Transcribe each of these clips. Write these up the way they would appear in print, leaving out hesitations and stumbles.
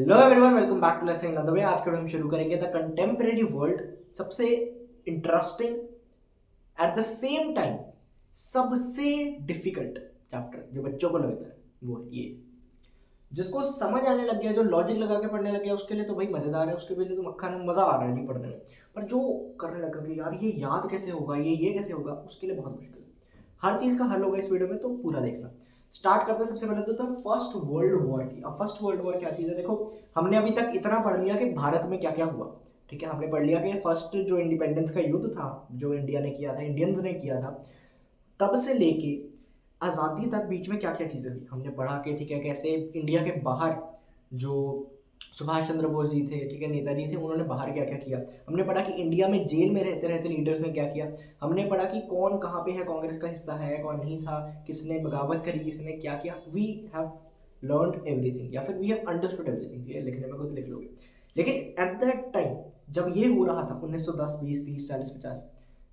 Hello everyone, welcome back to lesson in the way. आज के video हम शुरू करेंगे द कंटेम्प्रेरी वर्ल्ड, सबसे interesting at the same time सबसे डिफिकल्ट चैप्टर जो बच्चों को लगता है वो है ये। जिसको समझ आने लग गया, जो लॉजिक लगा के पढ़ने लग गया, उसके लिए तो भाई मजेदार है, उसके लिए तो मक्खन है, मजा आ रहा है नहीं पढ़ने में। पर जो करने लगा कि यार ये याद कैसे होगा, ये कैसे होगा, उसके लिए बहुत मुश्किल है। हर चीज का हल होगा इस वीडियो में, तो पूरा देखना। स्टार्ट करते हैं सबसे पहले तो फर्स्ट वर्ल्ड वॉर की। अब फर्स्ट वर्ल्ड वॉर क्या चीज़ है, देखो हमने अभी तक इतना पढ़ लिया कि भारत में क्या क्या हुआ। ठीक है, हमने पढ़ लिया कि फर्स्ट जो इंडिपेंडेंस का युद्ध था, जो इंडिया ने किया था, इंडियंस ने किया था, तब से लेके आज़ादी तक बीच में क्या क्या चीज़ें हुई हमने पढ़ा कि ठीक है, कैसे इंडिया के बाहर जो सुभाष चंद्र बोस जी थे, ठीक है, नेताजी थे, उन्होंने बाहर क्या क्या किया। हमने पढ़ा कि इंडिया में जेल में रहते रहते लीडर्स ने क्या किया। हमने पढ़ा कि कौन कहाँ पे है, कांग्रेस का हिस्सा है, कौन नहीं था, किसने बगावत करी, किसने क्या किया। वी हैव लर्न एवरीथिंग, या फिर वी हैव अंडरस्टूड एवरीथिंग। ये लिखने में खुद लिख लोगे। लेकिन एट दैट टाइम जब ये हो रहा था 1910, 20, 30, 40, 50,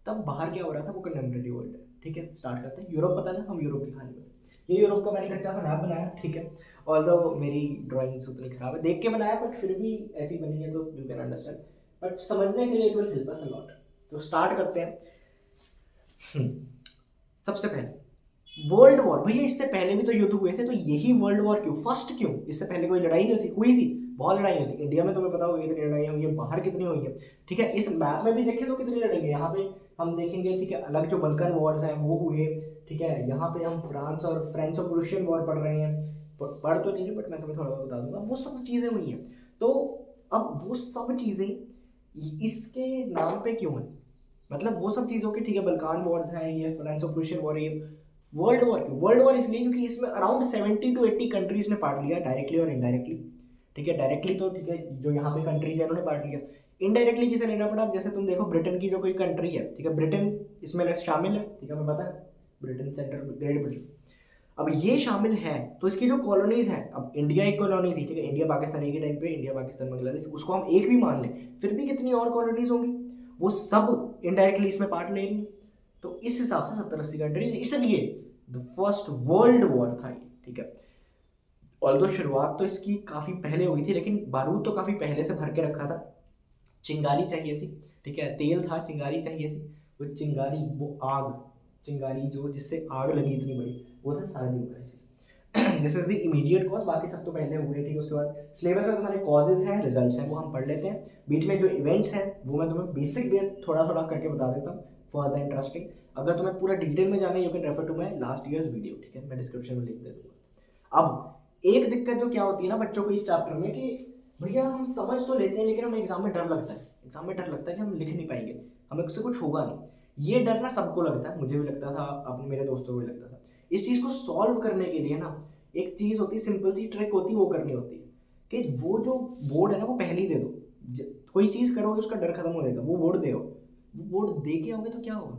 तब बाहर क्या हो रहा था, वो कंटेम्प्रेरी वर्ल्ड है। ठीक है, स्टार्ट करते हैं। यूरोप पता ना, हम यूरोप की कहानी में, ये यूरोप का मैंने कच्चा सा मैप बनाया। ठीक है, ऑल्दो मेरी ड्राइंग्स उतनी खराब है, देख के बनाया, बट फिर भी ऐसी बनी है तो यू कैन अंडरस्टैंड। बट समझने के लिए it will help us a lot. तो स्टार्ट करते हैं। सबसे पहले वर्ल्ड वॉर। भैया इससे पहले भी तो युद्ध हुए थे, तो यही वर्ल्ड वॉर क्यों, फर्स्ट क्यों? इससे पहले कोई लड़ाई नहीं हुई थी? बहुत लड़ाई हुई थी इंडिया में, तुम्हें पता होगा कितनी लड़ाई हुई है, बाहर कितनी हुई है। ठीक है, इस मैप में भी देखें तो कितनी लड़ाई है। यहाँ पे हम देखेंगे, ठीक है, अलग जो बल्कन वॉर्स हैं वो हुए। ठीक है, यहाँ पे हम फ्रांस और फ्रेंच और प्रूशियन वॉर पढ़ रहे हैं। पढ़ तो नहीं रहे, बट मैं तुम्हें थोड़ा बहुत बता दूंगा। वो सब चीज़ें हुई हैं। तो अब वो सब चीज़ें इसके नाम पे क्यों है, मतलब वो सब चीज़ों की, ठीक है, बल्कान वॉर्स हैं, ये फ्रेंच और प्रूशियन वॉर, ये वर्ल्ड वॉर क्यों? वर्ल्ड वॉर इसलिए क्योंकि इसमें अराउंड 70 to 80 कंट्रीज ने पार्ट लिया, डायरेक्टली और इनडायरेक्टली। ठीक है, डायरेक्टली तो ठीक है, जो यहाँ पे कंट्रीज है उन्होंने पार्ट लिया। इनडायरेक्टली किसे लेना पड़ा? जैसे तुम देखो ब्रिटेन की जो कोई कंट्री है, ठीक है, ब्रिटेन इसमें शामिल है। ठीक है, हमें पता है ब्रिटेन, सेंट्रल ग्रेट ब्रिटेन। अब ये शामिल है तो इसकी जो कॉलोनीज है, अब इंडिया एक कॉलोनी थी, ठीक है, इंडिया पाकिस्तान एक ही टाइम पे, इंडिया पाकिस्तान बांग्लादेश, उसको हम एक भी मान लें, फिर भी कितनी और कॉलोनीज होंगी, वो सब इनडायरेक्टली इसमें पार्ट ले रही। तो इस हिसाब से 70-80 कंट्रीज, इसलिए द फर्स्ट वर्ल्ड वॉर था ये। ठीक है, ऑल्दो शुरुआत तो इसकी काफ़ी पहले हुई थी, लेकिन बारूद तो काफ़ी पहले से भर के रखा था। चिंगारी चाहिए थी, ठीक है, तेल था, चिंगारी चाहिए थी। वो चिंगारी, वो आग, चिंगारी जो जिससे आग लगी इतनी बड़ी, वो था sardine crisis. This is the immediate cause, बाकी सब तो पहले हुए। ठीक है, उसके बाद सिलेबस में तुम्हारे कॉजेज हैं, रिजल्ट्स हैं, वो हम पढ़ लेते हैं। बीच में जो इवेंट्स हैं वो मैं तुम्हें बेसिक वे थोड़ा थोड़ा करके बता देता हूँ फॉर द इंटरेस्टिंग। अगर तुम्हें पूरा डिटेल में जाना है, you can refer to my last year's video. ठीक है, मैं डिस्क्रिप्शन में लिख दे दूँगा। अब एक दिक्कत जो क्या होती है ना बच्चों को इस चैप्टर में, कि भैया हम समझ तो लेते हैं, लेकिन हमें एग्जाम में डर लगता है। एग्जाम में डर लगता है कि हम लिख नहीं पाएंगे, हमें उससे कुछ होगा नहीं। ये डर ना सबको लगता है, मुझे भी लगता था, अपने मेरे दोस्तों को भी लगता था। इस चीज़ को सॉल्व करने के लिए ना एक चीज़ होती है, सिंपल सी ट्रिक होती है, वो करनी होती है कि वो जो बोर्ड है ना वो पहले ही दे दो। कोई चीज़ करोगे उसका डर खत्म हो जाएगा, वो बोर्ड दे, वो बोर्ड दे के आओगे तो क्या होगा,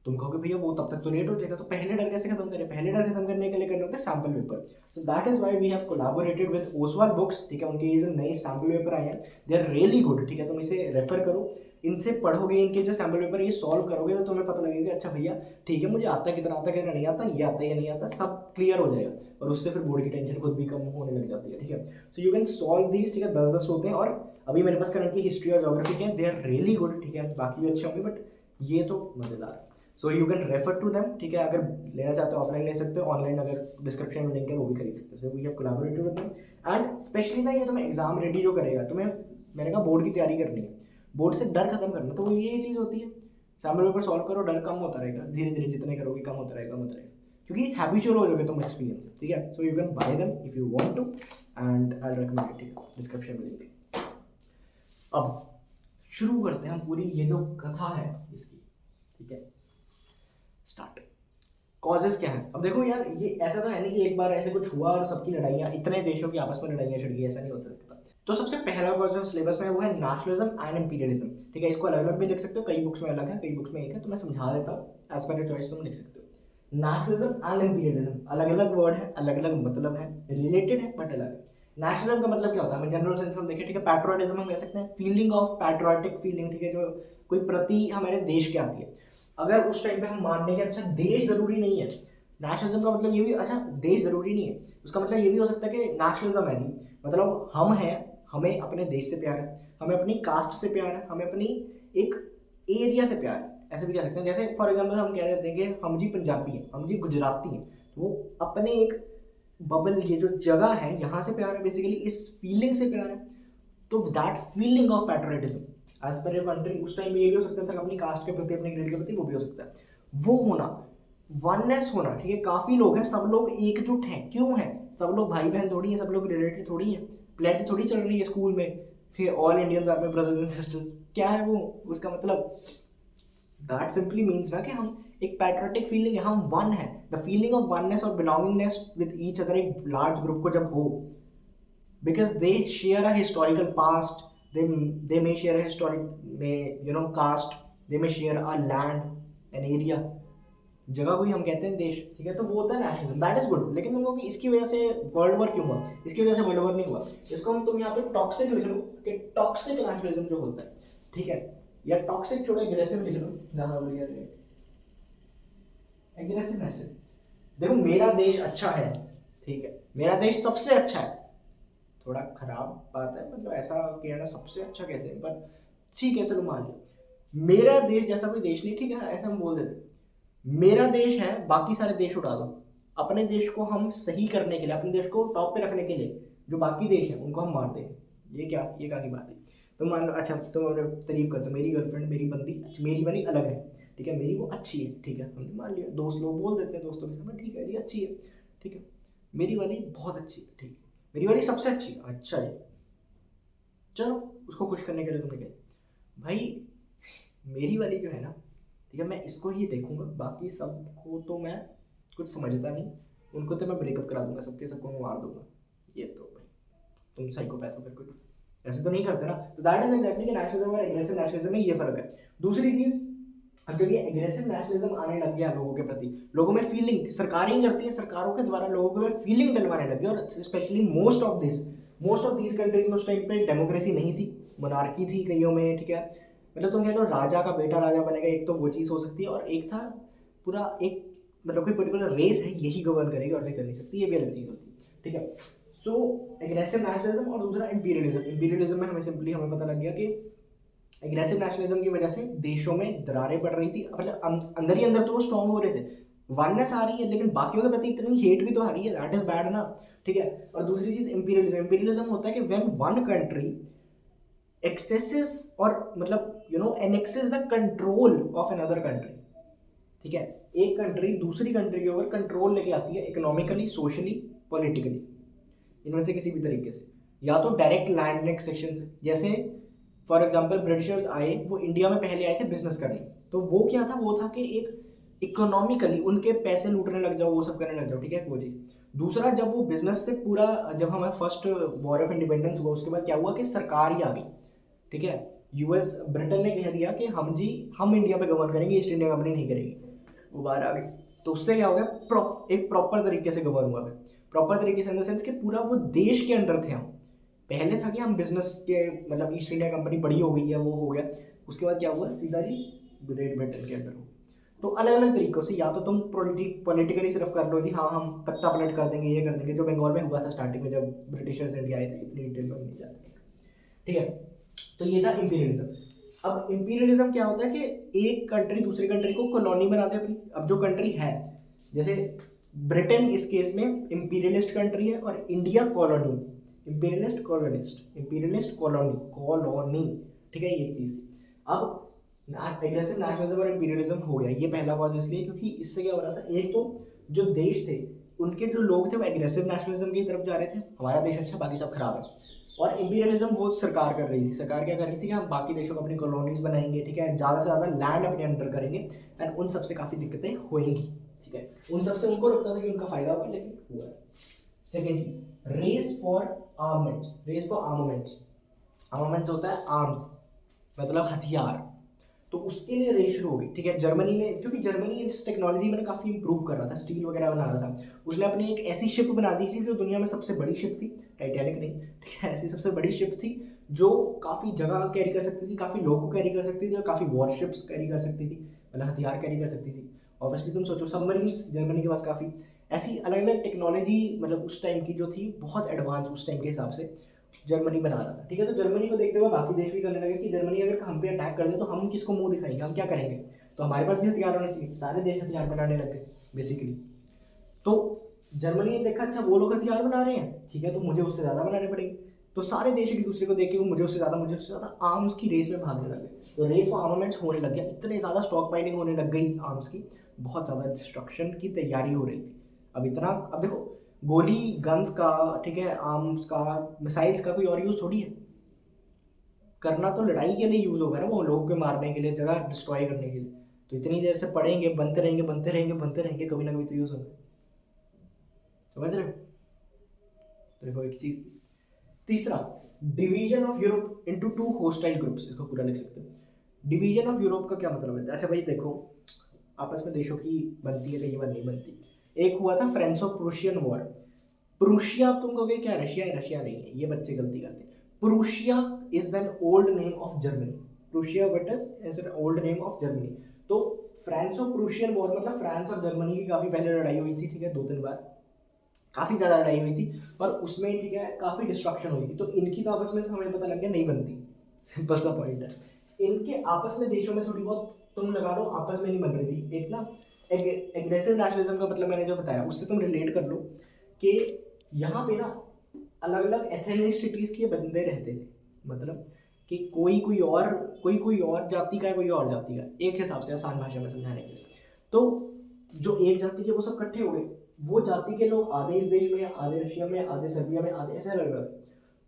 तुम कहोगे भैया वो तब तक तो लेट हो जाएगा। तो पहले डर कैसे खत्म करें? पहले डर खत्म करने के लिए करने होते हैं sample paper. So that is why we have collaborated with Oswal books. ठीक है, उनके ये जो नए सैम्पल पेपर आए हैं, दे आर रियली गुड। ठीक है, तुम इसे रेफर करो, इनसे पढ़ोगे, इनके जो सैम्पल पेपर ये सॉल्व करोगे तो तुम्हें पता लगेगा अच्छा भैया ठीक है, मुझे आता है, कितना आता है, कितना नहीं आता, ये आता है या नहीं आता, सब क्लियर हो जाएगा। और उससे फिर बोर्ड की टेंशन खुद भी कम होने लग जाती है। ठीक है, so you can solve these. ठीक है, 10-10 होते हैं, और अभी मेरे पास करंटली हिस्ट्री और जोग्राफी के हैं, दे आर रियली गुड। ठीक है, बाकी भी अच्छे होंगे, बट ये तो मज़ेदार है। So you can refer to them. ठीक है, अगर लेना चाहते हो ऑफलाइन ले सकते हो, ऑनलाइन अगर डिस्क्रिप्शन में लिंक है वो भी खरीद सकते हो। So we have collaborated with them. And specially ना ये तुम्हें एग्जाम रेडी जो करेगा, तुम्हें मैंने कहा बोर्ड की तैयारी करनी है, बोर्ड से डर खत्म करना, तो वो ये चीज़ होती है, सैम्पल पेपर सॉल्व करो, डर कम होता रहेगा, धीरे धीरे जितने करोगे कम होता रहेगा, कम होता रहेगा, क्योंकि हैबिचुअल हो जाओगे तुम एक्सपीरियंस से। ठीक है, so you can buy them if you want to, and I recommend it. ठीक है, डिस्क्रिप्शन में लिंक। अब शुरू करते हैं हम पूरी ये जो कथा है इसकी। ठीक है, स्टार्ट। कॉजेस क्या है? अब देखो यार, ये ऐसा तो है नहीं कि एक बार ऐसे कुछ हुआ और सबकी लड़ाइयाँ, इतने देशों की आपस में लड़ाइयाँ छिड़ गई, ऐसा नहीं हो सकता। तो सबसे पहला कॉज जो सिलेबस में है वो है नेशनलिज्म एंड इंपीरियलिज्म। ठीक है, इसको अलग अलग भी लिख सकते हो, कई बुक्स में अलग है, कई बुक्स में एक है, तो मैं समझा देता हूँ, एज पर योर चॉइस तुम लिख सकते हो। नेशनलिज्म एंड इंपीरियलिज्म अलग अलग वर्ड है, अलग अलग मतलब है, रिलेटेड है बट अलग है। नेशनलिज्म का मतलब क्या होता है, हमें जनरल सेंस में देखें, ठीक है, पैट्रियोटिज्म हम कह सकते हैं, फीलिंग ऑफ पैट्रियोटिक फीलिंग। ठीक है, जो कोई प्रति हमारे देश की आती है। अगर उस टाइम पे हम मान लें कि अच्छा देश जरूरी नहीं है, नेशनलिज्म का मतलब ये भी, अच्छा देश जरूरी नहीं है, उसका मतलब ये भी हो सकता है कि नेशनलिज्म है नहीं, मतलब हम हैं, हमें अपने देश से प्यार है, हमें अपनी कास्ट से प्यार है, हमें अपनी एक एरिया से प्यार है, ऐसे भी कह सकते हैं। जैसे फॉर एग्जांपल हम कह देते हैं कि हम जी पंजाबी हैं, हम जी गुजराती हैं, तो वो अपने एक बबल, ये जो जगह है यहाँ से प्यार है, बेसिकली इस फीलिंग से प्यार है। तो that feeling of patriotism as per your country, उस टाइम में ये भी हो सकता था अपनी कास्ट के प्रति, अपने ग्रेड के प्रति, वो भी हो सकता है। वो होना, वननेस होना, ठीक है, काफ़ी लोग हैं, सब लोग एकजुट हैं, क्यों हैं? सब लोग भाई बहन थोड़ी हैं, सब लोग रिलेटेड थोड़ी हैं, प्लेट थोड़ी चल रही है स्कूल में कि all Indians are my brothers and sisters, क्या है वो? उसका मतलब दैट सिंपली मीन्स ना कि हम एक पैट्रियोटिक फीलिंग है, हम वन है। द फीलिंग ऑफ वननेस और बिलोंगिंगनेस विद ईच अदर, एक लार्ज ग्रुप को जब हो, because they share a historical past, they may share a historic, may caste, they may share a land, an area, जगह को ही हम कहते हैं देश, ठीक है। तो वो होता है नेशनलिज्म, दैट इज गुड। लेकिन तुम लोग इसकी वजह से वर्ल्ड वॉर क्यों हुआ? इसकी वजह से वर्ल्ड वॉर नहीं हुआ, इसको हम तुम यहाँ पे टॉक्सिक लिख लो कि टॉक्सिक नेशनलिज्म जो होता है, ठीक है, या टॉक्सिक छोड़ो, एग्रेसिव लिख लो, ज़्यादा बढ़िया रहेगा, एग्रेसिव नेशनलिज्म। देखो मेरा देश अच्छा है, ठीक है, मेरा देश सबसे अच्छा है, थोड़ा खराब बात है, मतलब ऐसा कहना सबसे अच्छा कैसे, पर ठीक है चलो मान लिया, मेरा देश जैसा कोई देश नहीं, ठीक है, ऐसा हम बोल देते, मेरा देश है, बाकी सारे देश उठा दो, अपने देश को हम सही करने के लिए, अपने देश को टॉप पे रखने के लिए जो बाकी देश हैं उनको हम मारते हैं, ये क्या, ये क्या की बात है? तो मान लो, अच्छा तुम तारीफ करते हो, मेरी गर्लफ्रेंड, मेरी बंदी, अच्छा मेरी वाली अलग है, ठीक है, मेरी वो अच्छी है, ठीक है, हमने मान लिया, दोस्त लोग बोल देते हैं दोस्तों के सामने, ठीक है ये अच्छी है, ठीक है, मेरी वाली बहुत अच्छी है, ठीक है, मेरी वाली सबसे अच्छी है, अच्छा है, चलो उसको खुश करने के लिए तुमने कहा भाई मेरी वाली जो है ना, ठीक है, मैं इसको ही देखूंगा, बाकी सबको तो मैं कुछ समझता नहीं, उनको तो मैं ब्रेकअप करा दूंगा, सबके सबको मैं मार दूंगा, ये तो भाई तुम साइकोपैथ हो, फिर कोई ऐसे तो नहीं करते ना। तो दैट इज एग्जैक्टली कि नेशनलिज्म और एग्रेसिव नेशनलिज्म में ये फर्क है। दूसरी चीज, अब जब ये एग्रेसिव नेशनलिज्म आने लग गया लोगों के प्रति, लोगों में फीलिंग, सरकारें ही करती है, सरकारों के द्वारा लोगों को फीलिंग डलवाने लग गया, और specially most of these countries में उस टाइम पे डेमोक्रेसी नहीं थी, मोनार्की थी कईयों में, ठीक है, मतलब तुम कह लो राजा का बेटा राजा बनेगा, एक तो वो चीज़ हो सकती है, और एक था पूरा एक, मतलब कोई पर्टिकुलर रेस है यही गवर्न करेगी और नहीं कर नहीं सकती, ये भी अलग चीज़ होती है, ठीक है। सो एग्रेसिव नेशनलिज्म, और दूसरा इंपीरियलिज्म। इंपीरियलिज्म में हमें सिंपली हमें पता लग गया कि एग्रेसिव नेशनलिज्म की वजह से देशों में दरारें पड़ रही थी, मतलब अंदर ही अंदर तो वो स्ट्रॉन्ग हो रहे थे, वननेस आ रही है, लेकिन बाकियों के प्रति इतनी हेट भी तो आ रही है, दैट इज बैड ना, ठीक है। और दूसरी चीज इंपीरियलिज्म, इंपीरियलिज्म होता है कि व्हेन वन कंट्री एक्सेसेस, और मतलब annexes the control of another country, ठीक है, एक कंट्री दूसरी कंट्री के ऊपर कंट्रोल लेके आती है, इकोनॉमिकली, सोशली, पॉलिटिकली, इनमें से किसी भी तरीके से, या तो डायरेक्ट लैंड एनेक्सेशन से, जैसे फॉर एग्जाम्पल ब्रिटिशर्स आए, वो इंडिया में पहले आए थे बिजनेस करने, तो वो क्या था, वो था कि एक इकोनॉमिकली उनके पैसे लूटने लग जाओ, वो सब करने लग जाओ, ठीक है, वो चीज़। दूसरा, जब वो बिजनेस से पूरा, जब हमारा फर्स्ट वॉर ऑफ इंडिपेंडेंस हुआ, उसके बाद क्या हुआ कि सरकार ही आ गई, ठीक है, यूएस, ब्रिटेन ने कह दिया कि हम इंडिया पे गवर्न करेंगे, ईस्ट इंडिया कंपनी नहीं करेगी, वो बाहर आ गई। तो उससे क्या हो गया, एक प्रॉपर तरीके से गवर्न हुआ, प्रॉपर तरीके से इन द सेंस कि पूरा वो देश के अंडर थे हम। पहले था कि हम बिजनेस के, मतलब ईस्ट इंडिया कंपनी बड़ी हो गई है, वो हो गया, उसके बाद क्या हुआ, सीधा ही ग्रेट ब्रिटेन के अंडर हो। तो अलग अलग तरीक़ों से, या तो तुम पॉलिटिकली सिर्फ कर लो जी, हाँ हम तख्ता पलट कर देंगे, ये कर देंगे, जो बंगाल में हुआ था स्टार्टिंग में जब ब्रिटिशर्स इंडिया आए थे, इतनी डिटेल में नहीं जाते, ठीक है। तो ये था इंपीरियलिज्म। अब इंपीरियलिज्म क्या होता है कि एक कंट्री दूसरी कंट्री को कॉलोनी बनाते अपनी, अब जो कंट्री है, जैसे ब्रिटेन इस केस में इंपीरियलिस्ट कंट्री है, और इंडिया कॉलोनी, इंपीरियलिस्ट कॉलोनी, ठीक है, ये चीज़। अब एग्रेसिव नेशनलिज्म और इंपीरियलिज्म हो गया, ये पहला कॉज इसलिए क्योंकि इससे क्या हो रहा था, एक तो जो देश थे, उनके जो लोग थे वो एग्रेसिव नेशनलिज्म की तरफ जा रहे थे, हमारा देश अच्छा बाकी सब खराब है, और इंपीरियलिज्म वो सरकार कर रही थी, सरकार क्या कर रही थी कि हम बाकी देशों को अपनी कॉलोनीज बनाएंगे, ठीक है, ज़्यादा से ज़्यादा लैंड अपने अंडर करेंगे, एंड उन सबसे काफ़ी दिक्कतें होएंगी, ठीक है, उन सबसे उनको लगता था कि उनका फायदा होगा, लेकिन हुआ है। सेकेंड चीज, रेस फॉर आर्मामेंट्स होता है आर्म्स, मतलब हथियार, तो उसके लिए रेस शुरू हो गई, ठीक है, जर्मनी ने, क्योंकि जर्मनी इस टेक्नोलॉजी में काफ़ी इंप्रूव कर रहा था, स्टील वगैरह बना रहा था, उसने अपनी एक ऐसी शिप बना दी थी जो दुनिया में सबसे बड़ी शिप थी, टाइटैनिक नहीं, ठीक है, ऐसी सबसे बड़ी शिप थी जो काफ़ी जगह कैरी कर सकती थी, काफ़ी लोगों को कैरी कर सकती थी, और काफ़ी वॉरशिप्स कैरी कर सकती थी, मतलब हथियार कैरी कर सकती थी। ऑब्वियसली तुम सोचो सबमरीन्स जर्मनी के पास काफ़ी, ऐसी अलग अलग टेक्नोलॉजी मतलब उस टाइम की जो थी बहुत एडवांस उस टाइम के हिसाब से जर्मनी बना रहा था, ठीक है। तो जर्मनी को देखते हुए बाकी देश भी करने लगे कि जर्मनी अगर हम पे अटैक कर दे तो हम किसको मुंह दिखाएंगे, हम क्या करेंगे, तो हमारे पास भी हथियार होने चाहिए। सारे देश हथियार बनाने लग गए बेसिकली। तो जर्मनी ने देखा अच्छा वो लोग हथियार बना रहे हैं, ठीक है, तो मुझे उससे ज़्यादा बनाने पड़ेंगे। तो सारे देश एक दूसरे को देख के वो मुझे उससे ज़्यादा आर्म्स की रेस में भागने लगे। तो रेस ऑफ आर्मामेंट्स होने लग गया, इतने ज़्यादा स्टॉक पाइलिंग होने लग गई आर्म्स की, बहुत ज़्यादा डिस्ट्रक्शन की तैयारी हो रही थी। अब इतना, अब देखो गोली गन्स का, ठीक है, आर्म्स का, मिसाइल्स का कोई और यूज़ थोड़ी है। करना तो लड़ाई के लिए यूज़ होगा ना, वो लोगों के मारने के लिए, जगह डिस्ट्रॉय करने के लिए। तो इतनी देर से पढ़ेंगे, बनते रहेंगे बनते रहेंगे बनते रहेंगे, कभी ना कभी तो यूज़ होगा। समझ रहे हो? तो देखो एक चीज़। तीसरा, division of Europe into two hostile groups, इसको पूरा लिख सकते हो। डिवीजन ऑफ यूरोप का क्या मतलब है? अच्छा भाई देखो, आपस में देशों की बनती है, कई बार नहीं बनती। एक हुआ था फ्रेंचो प्रूशियन वॉर। प्रूशिया तुम कहोगे क्या रशिया है? रशिया नहीं है, ये बच्चे गलती करते हैं। Prussia is an old name of Germany. Prussia but is an old name of Germany. तो फ्रांसो प्रूशियन वॉर मतलब फ्रांस और जर्मनी की काफ़ी पहले लड़ाई हुई थी, ठीक है, 2-3 बार, काफ़ी ज़्यादा लड़ाई हुई थी और उसमें, ठीक है, काफ़ी डिस्ट्रक्शन हुई थी। तो इनकी तो आपस में तो हमें पता लग गया नहीं बनती, सिंपल सा पॉइंट है। इनके आपस में देशों में थोड़ी बहुत तुम लगा लो आपस में नहीं बन रही थी। एक ना एग्रेसिव नेशनलिज्म का मतलब मैंने जो बताया उससे तुम रिलेट कर लो कि यहाँ पे ना अलग अलग एथेनिसिटीज़ के बंदे रहते थे। मतलब कि कोई कोई और जाति का है, कोई और जाति का, एक हिसाब से आसान भाषा में समझाने के लिए। तो जो एक जाति के वो सब इकट्ठे हो गए। वो जाति के लोग आधे इस देश में, आधे रशिया में, आधे सर्बिया में, आधे ऐसे अलग अलग।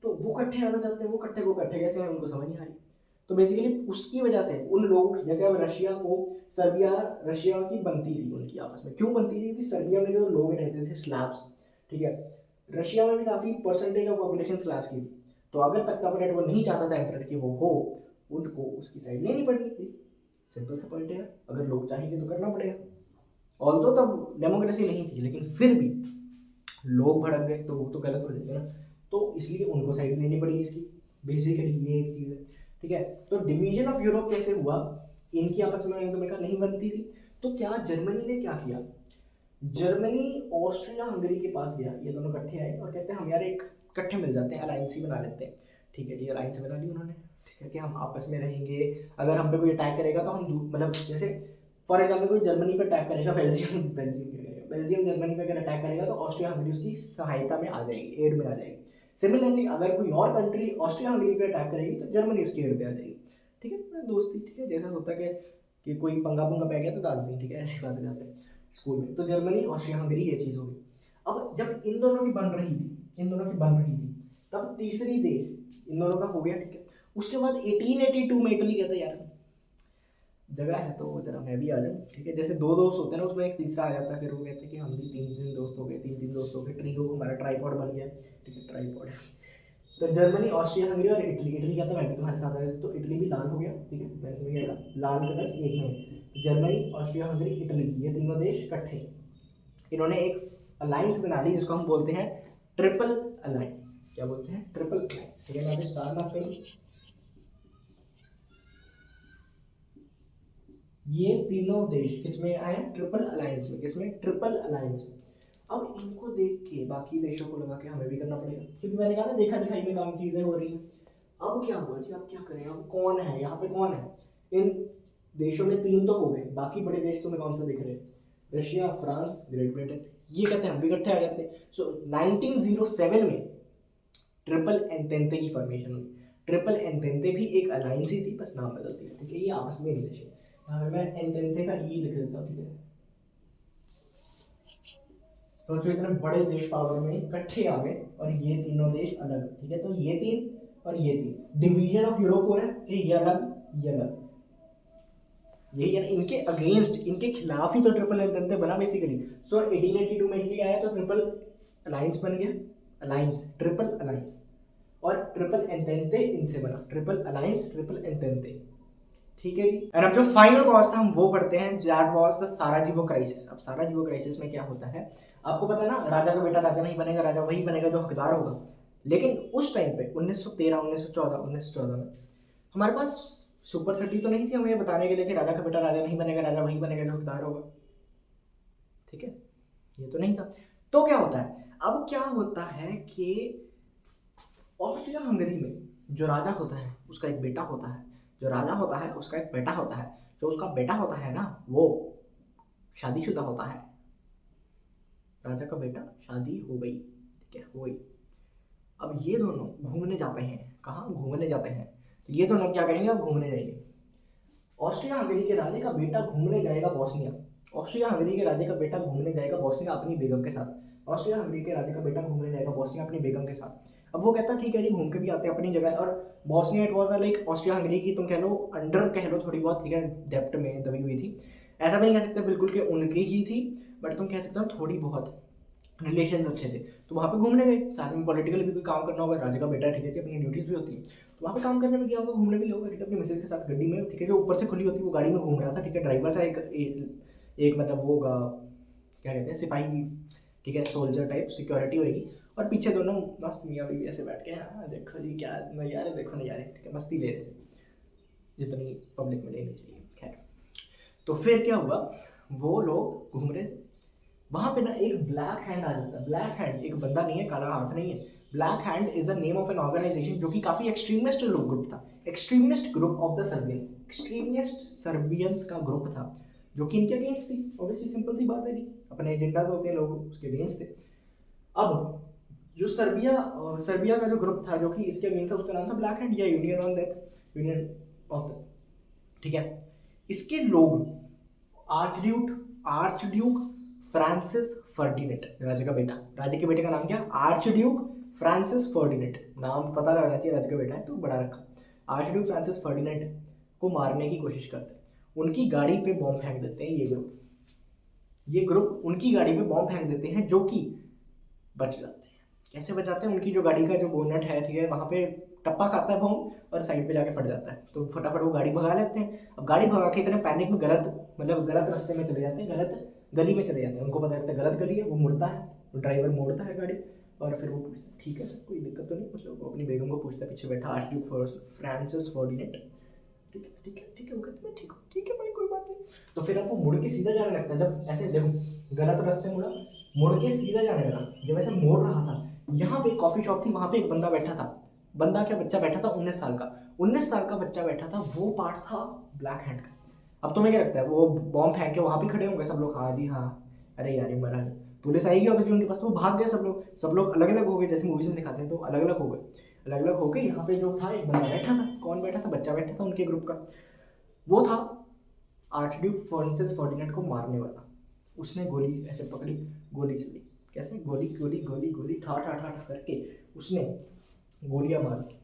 तो वो इकट्ठे आना चाहते हैं, वो इकट्ठे कैसे हैं उनको समझ नहीं आ रही। तो बेसिकली उसकी वजह से उन लोगों की, जैसे अब रशिया को, सर्बिया रशिया की बनती थी उनकी आपस में, क्यों बनती थी? क्योंकि सर्बिया में जो लोग रहते थे स्लैब्स, ठीक है, रशिया में भी काफ़ी परसेंटेज ऑफ पॉपुलेशन स्लैब्स की थी। तो अगर तख्तापलट वो नहीं चाहता था एम्परर कि वो हो, उनको उसकी साइड लेनी पड़नी थी। सिंपल सा पॉइंट है यार, अगर लोग चाहेंगे तो करना पड़ेगा। ऑल दो तब डेमोक्रेसी नहीं थी, लेकिन फिर भी लोग भड़क गए तो वो तो गलत हो जाएगा ना। तो इसलिए उनको साइड लेनी पड़ी इसकी, बेसिकली ये एक चीज़ है, ठीक है। तो डिवीजन ऑफ यूरोप कैसे हुआ? इनकी आपस में मैंने कहा नहीं बनती थी। तो क्या जर्मनी ने क्या किया? जर्मनी ऑस्ट्रिया हंगरी के पास गया, ये दोनों इकट्ठे आए और कहते हैं हम यार एक इकट्ठे मिल जाते हैं, अलायंस ही बना लेते हैं। ठीक है जी, अलायंस बना ली उन्होंने, ठीक है, कि हम आपस में रहेंगे। अगर हम पे कोई अटैक करेगा तो हम मतलब जैसे फॉर एग्जाम्पल कोई जर्मनी पर अटैक करेगा, बेल्जियम बेल्जियम जर्मनी पे अगर अटैक करेगा तो ऑस्ट्रिया हंगरी उसकी सहायता में आ जाएगी, एड में आ जाएगी। सिमिलरली अगर कोई और कंट्री ऑस्ट्रिया हंगरी पे अटैक करेगी तो जर्मनी उसकी एड पे आ जाएगी। ठीक है, दोस्ती, ठीक है, जैसा होता है कि कोई पंगा पुंगा पै गया तो दास दी, ठीक है, ऐसी बात हो जाती है स्कूल में। तो जर्मनी ऑस्ट्रिया हंगरी ये चीज़ होगी। अब जब इन दोनों की बन रही थी, तब तीसरी देश इन दोनों का हो गया, ठीक है। उसके बाद 1882 में इटली कहता है यार जगह है तो जरा मैं भी आ जाऊँ, ठीक है। जैसे दो दोस्त होते हैं ना, उसमें एक तीसरा आ जाता है, फिर वो कहते हैं कि हम भी तीन तीन दोस्त हो गए, तीन दोस्त हो गए, ट्रियो हमारा ट्राईपॉड बन गया, ठीक है, ट्राईपॉड। तो जर्मनी ऑस्ट्रिया हंगरी और इटली, कहता मैं भी तुम्हारे साथ आ जाऊँ, तो इटली भी लाल हो गया, ठीक है, मैंने तुम्हें कहता लाल कलर्स एक में। तो जर्मनी ऑस्ट्रिया हंगरी इटली ये तीनों देश इकट्ठे, इन्होंने एक अलायंस बना ली जिसको हम बोलते हैं ट्रिपल अलायंस। क्या बोलते हैं? ट्रिपल अलायंस, ठीक है। मैं स्टार मार्क करूँ, ये तीनों देश किसमें आए? ट्रिपल अलायंस में। किसमें? ट्रिपल अलायंस में। अब इनको देख के बाकी देशों को लगा कि हमें भी करना पड़ेगा, क्योंकि मैंने कहा था देखा दिखाई में काम चीजें हो रही हैं। अब क्या हुआ जी, अब क्या करें? अब कौन है यहाँ पे, कौन है इन देशों में? तीन तो हो गए, बाकी बड़े देश तुम्हें कौन सा दिख रहे हैं? Russia, France, Great Britain. ये कहते हैं हम भी इकट्ठे आ जाते हैं। सो 1907 में ट्रिपल एंटेंटे की फॉर्मेशन हुई। ट्रिपल एंटेंटे भी एक अलायंस ही थी, बस नाम बदल दिया, ठीक है। ये आपस में नहीं देश है। यहाँ पे मैं एंटेंटे का ई लिख देता हूँ, ठीक है। तो जो इतने बड़े देश पावर में इकट्ठे आ गए और ये तीनों देश अलग, ठीक है। तो ये तीन और ये तीन डिवीजन ऑफ यूरोप हो रहा है कि ये अलग, ये अलग, यही है इनके अगेंस्ट, इनके खिलाफ ही तो ट्रिपल एंटेंटे बना बेसिकली। सो 1882 में इटली आया तो ट्रिपल अलायंस बन गया, अलायंस, ट्रिपल अलायंस। और ट्रिपल एंटेंटे इनसे बना, ट्रिपल अलायंस, ट्रिपल एंटेंटे, ठीक है जी। और अब जो फाइनल कॉज था हम वो पढ़ते हैं, दैट वाज द साराजीवो क्राइसिस। अब साराजीवो क्राइसिस में क्या होता है आपको पता है ना, राजा का बेटा राजा नहीं बनेगा, राजा वही बनेगा जो हकदार होगा। लेकिन उस टाइम पे 1913, 1914 में हमारे पास सुपर 30 तो नहीं थी हमें बताने के लिए कि राजा का बेटा राजा नहीं बनेगा, राजा वही बनेगा जो हकदार होगा, ठीक है। ये तो नहीं था। तो क्या होता है, अब क्या होता है कि ऑस्ट्रिया हंगरी में जो राजा होता है उसका एक बेटा होता है, जो राजा होता है उसका एक बेटा होता है, जो उसका बेटा होता है ना वो शादीशुदा होता है। राजा का बेटा, शादी हो गई, ठीक है, हो गई। अब ये दोनों घूमने जाते हैं, कहाँ घूमने जाते हैं, तो ये दोनों क्या करेंगे, अब घूमने जाएंगे। ऑस्ट्रिया हंगरी के राजे का बेटा घूमने जाएगा बॉस्निया, ऑस्ट्रिया हंगरी के राजे का बेटा घूमने जाएगा बॉस्निया अपनी बेगम के साथ, ऑस्ट्रिया हंगरी के राजे का बेटा घूमने जाएगा बॉस्निया अपनी बेगम के साथ। अब वो कहता है ठीक है जी, घूम के भी आते हैं अपनी जगह। और Bosnia it was like Austria Hungary की तुम कह लो अंडर कह लो थोड़ी बहुत, ठीक है, डेप्ट में दबी हुई थी। ऐसा भी नहीं कह सकते बिल्कुल कि उनकी ही थी, बट तुम कह सकते हो थोड़ी बहुत रिलेशन अच्छे थे। तो वहाँ पे घूमने गए, साथ में पॉलिटिकल भी कोई काम करना होगा, राजा का बेटा है, ठीक है, अपनी ड्यूटीज भी होती है, तो वहाँ पे काम करने में गया होगा, घूमने भी गया होगा, ठीक है, अपनी मिसेज के साथ गड्डी में, ठीक है, जो ऊपर से खुली होती है वो गाड़ी में घूम रहा था, ठीक है, ड्राइवर था एक मतलब वो क्या कहते हैं सिपाही, ठीक है, सोल्जर टाइप, सिक्योरिटी होगी, और पीछे दोनों मस्त मियाँ बीवी ऐसे बैठ के, हाँ देखो जी क्या नज़ारे, देखो नज़ारे, ठीक है, मस्ती ले रहे थे जितनी पब्लिक में लेनी चाहिए। खैर, तो फिर क्या हुआ, वो लोग घूम रहे थे, वहां पे ना एक ब्लैक हैंड आ जाता है। ब्लैक हैंड एक बंदा नहीं है, काला हाथ नहीं है, black hand is a name of an organisation जो कि काफी एक्सट्रीमिस्ट ग्रुप था, extremist group of the Serbians, extremist Serbians का ग्रुप था जो कि इनके अगेंस्ट थी। ऑब्वियसली सिंपल सी बात है जी, अपने एजेंडा होते हैं लोग उसके अगेंस्ट थे। अब जो सर्बिया का जो ग्रुप था जो कि इसके अगेंस्ट था उसका नाम था ब्लैक हैंड या union on death, union of death, ठीक है। इसके लोग आर्चड्यूक फ्रांसिस फर्डिनेट, राजा का बेटा, राजा के बेटे का नाम क्या, आर्चड्यूक फ्रांसिस फर्डिनेट, नाम पता लगना चाहिए, राजा का बेटा है तो बड़ा रखा। आर्चड्यूक फ्रांसिस फर्डिनेट को मारने की कोशिश करते हैं, उनकी गाड़ी पे बॉम्ब फेंक देते हैं ये ग्रुप उनकी गाड़ी पे बॉम्ब फेंक देते हैं, जो कि बच जाते हैं। कैसे बच जाते हैं, उनकी जो गाड़ी का जो बोनट है, ठीक है, वहाँ पे टप्पा खाता है बॉम्ब और साइड पे जाके फट जाता है, तो फटाफट वो गाड़ी भगा लेते हैं। अब गाड़ी भगा के इतने पैनिक में गलत रास्ते में चले जाते हैं, गलत गली में चले जाते हैं, उनको पता लगता है गलत गली है, वो मुड़ता है, वो ड्राइवर मोड़ता है गाड़ी, और फिर वो पूछता है ठीक है सर कोई दिक्कत तो नहीं, मतलब वो अपनी बेगम को पूछता है, पीछे बैठा आर्चड्यूक फ्रांसिस फर्डिनेंट, ठीक है ठीक है ठीक है, वो कहते मैं ठीक हूँ, ठीक है भाई कोई बात नहीं। तो फिर अब वो मुड़ के सीधा जाने लगता है, जब ऐसे देखो गलत रास्ते मुड़ा, मुड़ के सीधा जाने लगा, जब ऐसे मोड़ रहा था, यहाँ पे एक कॉफी शॉप थी, वहाँ पे एक बंदा बैठा था, बंदा क्या बच्चा बैठा था 19 साल का, 19 साल का बच्चा बैठा था, वो पार्ट था ब्लैक हैंड का। अब तुम्हें क्या लगता है वो बॉम्ब फेंक के वहाँ भी खड़े होंगे सब लोग, हाँ जी हाँ, अरे यार ये मरा नहीं, पुलिस आएगी ऑब्वियसली उनके पास, तो वो भाग गए सब लोग अलग अलग हो गए, जैसे मूवीज में दिखाते हैं तो अलग अलग हो गए, अलग अलग हो गए। यहाँ पे जो था एक बंदा बैठा था, कौन बैठा था, बच्चा बैठा था उनके ग्रुप का, वो था आर्चड्यूक फ्रांसिस फर्डिनेंड को मारने वाला। उसने गोली ऐसे पकड़ी, गोली चली, कैसे गोली गोली गोली गोली ठा ठा ठा ठा करके उसने गोलियां मार दी,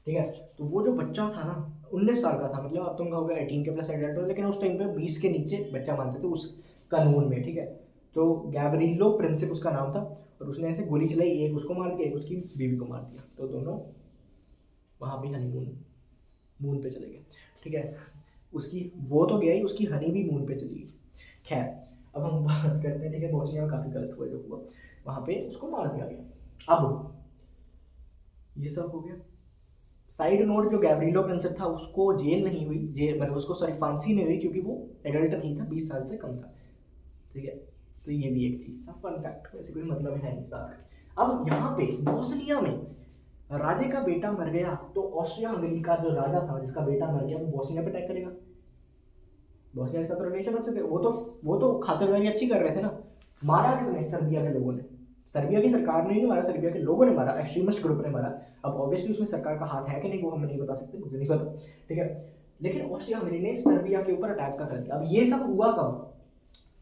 ठीक है। तो वो जो बच्चा था ना 19 साल का था, मतलब अब तुम कहोगे 18 के प्लस एडल्ट हो, लेकिन उस टाइम पे 20 के नीचे बच्चा मानते थे उस कानून में, ठीक है। तो गैब्रिलो प्रिंसिप उसका नाम था, और उसने ऐसे गोली चलाई, एक उसको मार दिया, एक उसकी बीवी को मार दिया, तो दोनों वहाँ पे हनीमून मून पे चले गए, ठीक है। उसकी वो तो गया ही, उसकी हनी भी मून पे चली गई। खैर, अब हम बात करते हैं, ठीक है, बोस्निया में काफ़ी गलत हुआ जो हुआ, वहाँ पे उसको मार दिया गया। अब ये सब हो गया। साइड नोट, जो गैब्रिलो प्रिंसिप था उसको जेल नहीं हुई, जेल मतलब उसको सॉरी फांसी नहीं हुई, क्योंकि वो एडल्ट नहीं था, 20 साल से कम था, ठीक है। तो ये भी एक चीज़ था, फन फैक्ट, वैसे कोई मतलब है नहीं इस बात का। अब यहाँ पे बोस्निया में राजे का बेटा मर गया, तो ऑस्ट्रिया हंगरी का जो राजा था जिसका बेटा मर गया वो बोस्निया पे अटैक करेगा, बोस्निया के साथ रिलेशन अच्छे थे, वो तो खातिरदारी अच्छी कर रहे थे ना। मारा किसने, सर्बिया के लोगों ने, सर्बिया की सरकार ने नहीं मारा, सर्बिया के लोगों ने मारा, एक्सट्रीमिस्ट ग्रुप ने मारा। अब ऑब्वियसली उसमें सरकार का हाथ है कि नहीं वो हम नहीं बता सकते, मुझे नहीं पता, ठीक है। लेकिन ऑस्ट्रिया हंगरी ने सर्बिया के ऊपर अटैक का कर दिया। अब ये सब हुआ कब,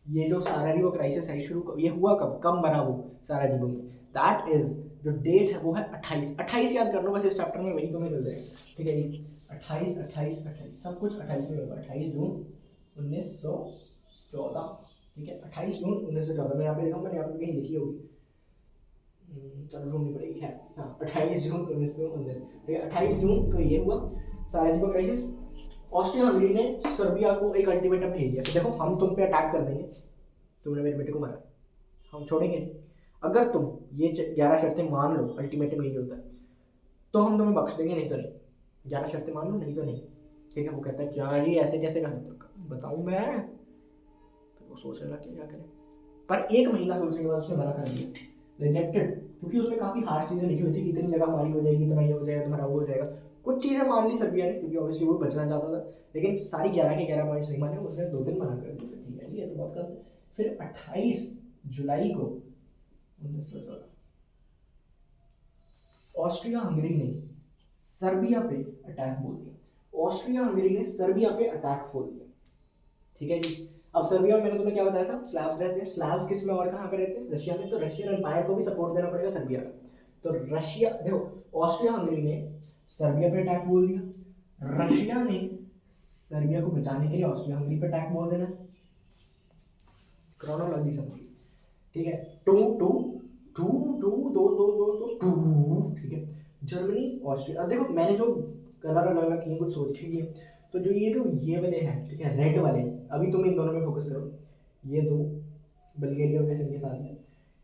ये जो साराजीवो क्राइसिस है शुरू ये हुआ कब, कब मरा वो साराजीवो में, दैट इज जो डेट है वो है 28 याद कर लो बस, इस चैप्टर में वही तुम्हें मिल जाएगा, ठीक है जी। 28 सब कुछ 28 में होगा, 28 जून 1914, ठीक है, 28 जून 1914, मैं यहाँ पे देखा, मैंने यहाँ पे कहीं लिखी होगी, चलो ढूंढनी पड़ेगी, खैर हाँ 28 जून 1919, ठीक है, 28 जून को ये हुआ साराजीवो क्राइसिस। ऑस्ट्रिया हंगरी ने सर्बिया को एक अल्टीमेटम भेज दिया कि देखो हम तुम पे अटैक कर देंगे, तुमने मेरे बेटे को मारा, हम छोड़ेंगे नहीं, अगर तुम ये 11 शर्तें मान लो, अल्टीमेटम यही होता है, तो हम तुम्हें बख्श देंगे, नहीं तो नहीं, 11 शर्तें मान लो नहीं तो नहीं, ठीक है। वो कहता है क्या जी ऐसे कैसे कर सकते हो, बताऊँ मैं, फिर वो सोचने लगा क्या करें, पर 1 महीना सोचने के बाद उसने मना कर दिया, रिजेक्टेड, क्योंकि उसमें काफ़ी हार्श चीज़ें लिखी हुई थी कि इतनी जगह हमारी हो जाएगी, इतना ये हो जाएगा, तुम्हारा वो हो जाएगा। कुछ चीज़ें मान ली सर्बिया ने, क्योंकि ऑब्वियसली वो बचना चाहता था, लेकिन सारी 11 के 11 पॉइंट्स नहीं माने, उसने 2 दिन मना कर दिया। ठीक है, ये तो बहुत गलत है। फिर 28 जुलाई को 1914 ऑस्ट्रिया हंगरी ने सर्बिया पे अटैक बोल दिया। ऑस्ट्रिया हंगरी ने सर्बिया पे अटैक बोल दिया। ठीक है जी। अब सर्बिया में मैंने तुम्हें क्या बताया था, स्लैव्स रहते हैं। स्लैव्स किस में और कहाँ पे रहते हैं, रशिया में। तो रशियन एम्पायर को भी सपोर्ट देना पड़ेगा सर्बिया का। तो रशिया देखो, ऑस्ट्रिया हंगरी ने सर्बिया पे अटैक बोल दिया, रशिया ने सर्बिया को बचाने के लिए ऑस्ट्रिया हंगरी पे अटैक बोल देना। क्रोनोलॉजी समझिए, ठीक है। टू टू टू टू दोस्त दोस्त दोस्त दोस्त टू, ठीक है। जर्मनी ऑस्ट्रिया, अब देखो मैंने जो कलर अलग अलग किए कुछ सोच के किए, तो जो ये वाले हैं, ठीक है, रेड वाले, अभी तुम इन दोनों में फोकस करो। ये दो बल्गेरिया में इनके साथ है,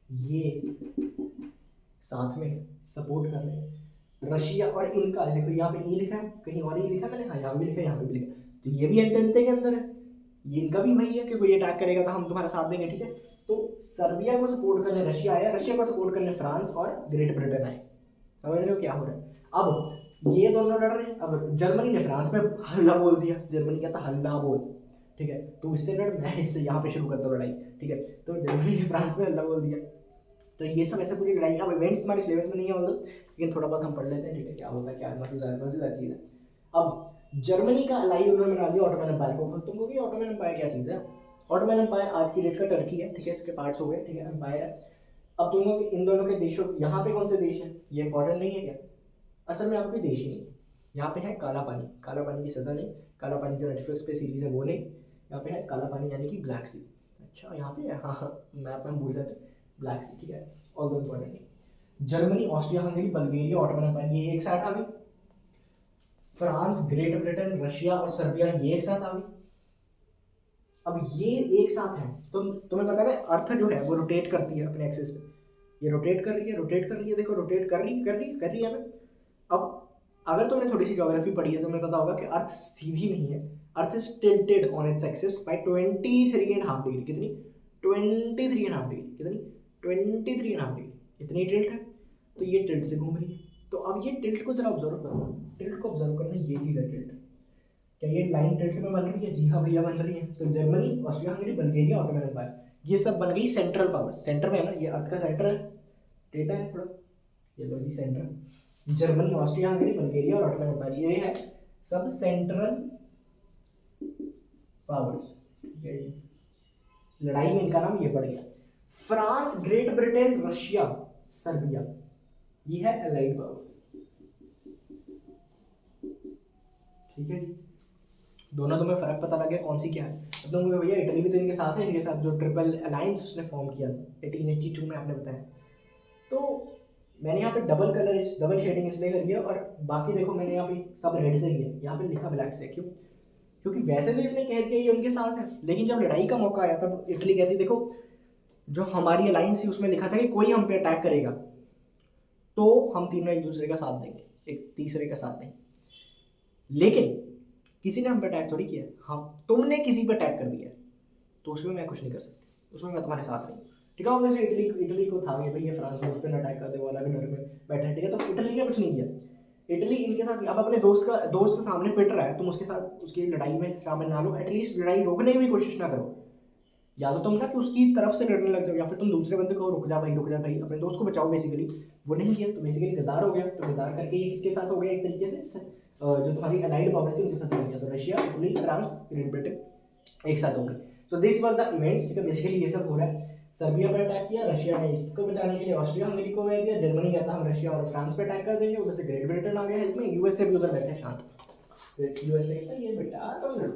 ये साथ में सपोर्ट कर रहे हैं रशिया, और इनका देखो यहाँ पे ये लिखा है, कहीं और ये लिखा है मैंने, हाँ यहाँ भी लिखा है, यहाँ पे भी लिखा है, तो ये भी एंटेंटे के अंदर है, ये इनका भी वही है कि कोई अटैक करेगा तो हम तुम्हारा साथ देंगे। ठीक है, तो सर्बिया को सपोर्ट करने रशिया आया, रशिया को सपोर्ट करने फ्रांस और ग्रेट ब्रिटेन आए। समझ रहे हो क्या हो रहा है। अब ये दोनों लड़ रहे हैं, अब जर्मनी ने फ्रांस में हल्ला बोल दिया, जर्मनी कहता हल्ला बोल, ठीक है, तो इससे लड़, मैं इससे यहाँ पे शुरू करता हूँ लड़ाई। ठीक है, तो जर्मनी ने फ्रांस में हल्ला बोल दिया। तो ये सब ऐसे पूरी लड़ाई, अब इवेंट्स हमारे सिलेबस में नहीं है मतलब, लेकिन थोड़ा बहुत हम पढ़ लेते हैं। ठीक है, क्या होता है, क्या मजेदार चीज़ है। अब जर्मनी का अलाई उन्होंने बना दिया ऑटोमन एम्पायर को। तुमको भी ऑटोमन एम्पायर क्या चीज़ है, ऑटोमन एम्पायर आज की डेट का टर्की है। ठीक है, इसके पार्ट्स हो गए, ठीक है, एम्पायर है। अब तुम लोग इन दोनों के देशों, यहाँ पे कौन से देश है ये इंपॉर्टेंट नहीं है क्या, असल में आपको कोई देश ही नहीं है। यहाँ पे है काला पानी, काला पानी की सज़ा नहीं, काला पानी जो नेटफ्लिक्स पे सीरीज है वो नहीं, यहाँ पे है काला पानी यानी कि ब्लैक सी। अच्छा यहाँ पे है, हाँ हाँ, मैप में हम भूल जाते, ब्लैक सी। ठीक है, ऑल दो इंपॉर्टेंट नहीं। Germany, Austria Hungary, Bulgaria, Ottoman empire ये एक साथ आ गई। फ्रांस, ग्रेट ब्रिटेन, रशिया और सर्बिया ये एक साथ आ गई। अब ये एक साथ है, तो तुम्हें पता है अर्थ जो है वो रोटेट करती है अपने एक्सिस पे, ये रोटेट कर रही है, रोटेट कर रही है, देखो रोटेट कर रही है ना। अब अगर तुमने थोड़ी सी ज्योग्राफी पढ़ी है तो तुम्हें पता होगा कि अर्थ सीधी नहीं है, earth is tilted on its axis by 23.5 degree. कितनी, 23.5 डिग्री, कितनी, 23.5 डिग्री, इतनी टिल्ट है। तो ये टिल्ट से घूम रही है। तो अब ये टिल्ट को जरा ऑब्जर्व करना, टिल्ट को ऑब्जर्व करना, ये चीज़ है टिल्ट। क्या ये लाइन टिल्ट में बन रही है, जी हाँ भैया बन रही है। तो Germany, Austria Hungary, Bulgaria, Ottoman empire ये सब बन गई सेंट्रल पावर, सेंटर में है ना, ये अर्थ का सेंटर है, डेटा है थोड़ा, ये लो जी centre. Germany, Austria Hungary, Bulgaria और ऑटोमन एम्पायर ये है सब सेंट्रल पावर्स। ठीक है जी, लड़ाई में इनका नाम ये पड़ गया। France, Great Britain, Russia, Serbia ये है अलाइड पावर। ठीक है जी, दोनों तुम्हें फर्क पता लग गया कौन सी क्या है। अब तुमको भैया इटली भी तो इनके साथ है, इनके साथ जो ट्रिपल अलायंस उसने फॉर्म किया था 1882 में, आपने बताया। तो मैंने यहाँ पे डबल कलर, डबल शेडिंग इसलिए करी है, और बाकी देखो मैंने यहाँ पे सब रेड से किया, यहाँ पे लिखा ब्लैक से, क्यों, क्योंकि वैसे तो इसने कह दिया ये उनके साथ है, लेकिन जब लड़ाई का मौका आया तब इटली कहती देखो जो हमारी अलायंस थी उसमें लिखा था कि कोई हम पे अटैक करेगा तो हम तीनों एक दूसरे का साथ देंगे, एक तीसरे का साथ देंगे। लेकिन किसी ने हम पे अटैक थोड़ी किया, हम तुमने किसी पे अटैक कर दिया तो उसमें मैं कुछ नहीं कर सकती, उसमें मैं तुम्हारे साथ नहीं। ठीक है, वैसे इटली को था कि भाई ये फ्रांस में उस पर अटैक कर दे, वो अलग डर में बैठे। ठीक है, तो इटली ने कुछ नहीं किया, इटली इनके साथ। अब अपने दोस्त सामने पिट रहा है, तुम उसके साथ उसकी लड़ाई में शामिल ना लो, एटलीस्ट लड़ाई रोकने की भी कोशिश ना करो। या तो तुम ना कि उसकी तरफ से लड़ने लग जाओ, या फिर तुम दूसरे बंदे को रुक जा भाई, रुक जा भाई, अपने दोस्त को बचाओ बेसिकली। वो नहीं किया तो बेसिकली गद्दार हो गया। तो गद्दार करके ये किसके साथ हो गया, एक तरीके से जो तुम्हारी अलाइड पावर थी उनके साथ हो गया। तो Russia, Italy, France, Great Britain एक साथ हो गए। तो दिस वर द इवेंट्स। ठीक है, बेसिकली ये सब हो रहा है। सर्बिया पर अटैक किया, रशिया ने इसको बचाने के लिए ऑस्ट्रिया हंगरी को कह दिया, जर्मनी कहता हम रशिया और फ्रांस पे अटैक कर देंगे, उधर से ग्रेट ब्रिटेन आ गया हेल्प में, यूएसए भी उधर बैठे शांत। यूएसए कहता है ये बेटा तो लड़ो।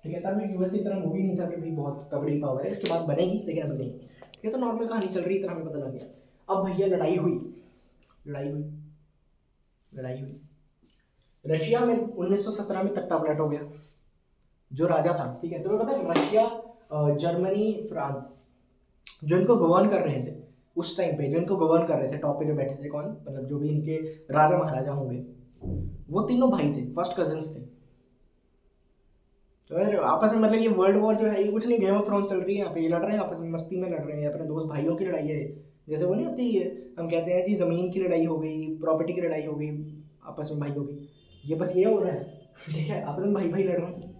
ठीक है, तब यूएसए इतना मूवी नहीं था कि भाई बहुत तगड़ी पावर है, इसके बाद बनेगी, लेकिन अभी नहीं। ठीक है, तो नॉर्मल कहानी चल रही, इतना हमें पता लग गया। अब भैया लड़ाई हुई, रशिया में 1917 में तख्ता पलट हो गया, जो राजा था। ठीक है, तुम्हें पता है रशिया, जर्मनी, फ्रांस जो इनको गवर्न कर रहे थे उस टाइम पे, जो इनको गवर्न कर रहे थे टॉप पे जो बैठे थे, कौन, मतलब जो भी इनके राजा महाराजा होंगे, वो तीनों भाई थे, फर्स्ट कजिन्स थे। और आपस में मतलब ये वर्ल्ड वॉर जो है ये कुछ नहीं, गेम ऑफ थ्रोन्स चल रही है यहाँ पे, ये लड़ रहे हैं आपस में, मस्ती में लड़ रहे हैं, अपने दोस्त भाइयों की लड़ाई है। जैसे वो नहीं होती है, हम कहते हैं जी ज़मीन की लड़ाई हो गई, प्रॉपर्टी की लड़ाई हो गई आपस में भाइयों की, ये बस ये हो रहा है। ठीक है, आपस में भाई भाई लड़ रहे हैं,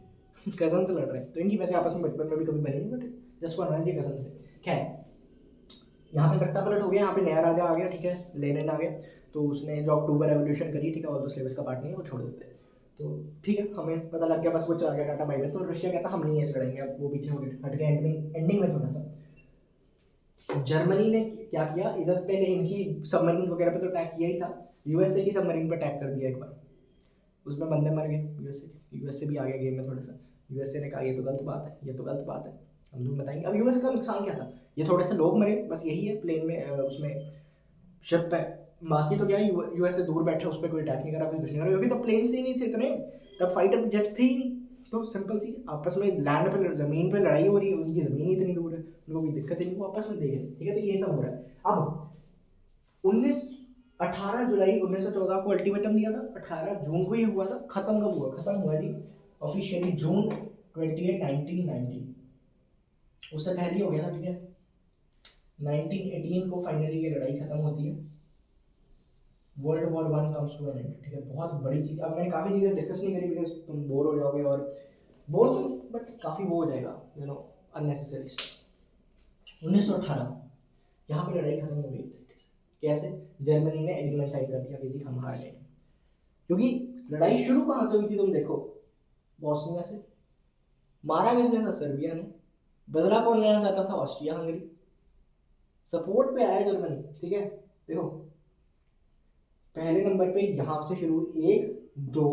कजन से लड़ रहे हैं। तो इनकी वैसे आपस में बचपन में भी कभी बनी नहीं, but just for knowledge, cousin से। खैर, यहाँ पे तख्ता पलट हो गया, यहाँ पे नया राजा आ गया, ठीक है, लेनिन आ गया। तो उसने जो अक्टूबर रेवोल्यूशन करी, ठीक है, और तो सिलेबस का पार्ट नहीं है, वो छोड़ देते हैं। तो ठीक है, हमें पता लग गया, बस वो चला गया टाटा बाई में। तो रशिया कहता हम नहीं ऐसे लड़ेंगे, अब वो पीछे हो गए, हट गए एंडिंग में थोड़ा सा। जर्मनी ने क्या किया, इधर पहले इनकी सबमरीन वगैरह पे तो अटैक किया ही था, यूएसए की सबमरीन पे अटैक कर दिया एक बार, उसमें बंदे मर गए यूएसए भी आ गया गेम में थोड़ा सा। यूएसए ने कहा ये तो गलत बात है, ये तो गलत बात है, हम तुम्हें बताएंगे। अब यूएस का नुकसान क्या था, ये थोड़े से लोग मरे, बस यही है, प्लेन में उसमें शिप पे। बाकी तो क्या है, यूएस से दूर बैठे, उस पर कोई अटैक नहीं करा, कोई कुछ नहीं करा, क्योंकि तब प्लेन से ही नहीं थे इतने, तब फाइटर जेट्स थे ही नहीं। तो सिंपल सी आपस में लैंड पे, ज़मीन पे लड़ाई हो रही है, उनकी ज़मीन ही इतनी दूर है, उनको कोई दिक्कत ही नहीं, वो आपस में देख रहे हैं। ठीक है, तो ये सब हो रहा है। अब 18 जुलाई 1914 को अल्टीमेटम दिया था, 18 जून को ये हुआ था। खत्म कब हुआ, खत्म हुआ जी ऑफिशियली जून 28, 1990। उससे पहले हो गया था, ठीक है, 1918 को फाइनली ये लड़ाई खत्म होती है, world war 1 comes to an end. ठीक है, बहुत बड़ी चीज़। अब मैंने काफ़ी चीज़ें डिस्कस नहीं करी, बिकॉज तुम बोर हो जाओगे, और बोर तो बट काफ़ी वो हो जाएगा, अननेसेसरी स्टफ। 1918 यहाँ पे लड़ाई खत्म हो गई थी। कैसे, जर्मनी ने एग्रीमेंट साइन कर दिया कि जी हम हार गए, क्योंकि लड़ाई शुरू कहाँ से हुई थी, तुम देखो, बॉस्निया से। मारा किसने था, सर्बिया ने। बदला कौन लेना चाहता था, ऑस्ट्रिया हंगरी। सपोर्ट पे आया जर्मनी। ठीक है, देखो पहले नंबर पे यहाँ से शुरू, 1 2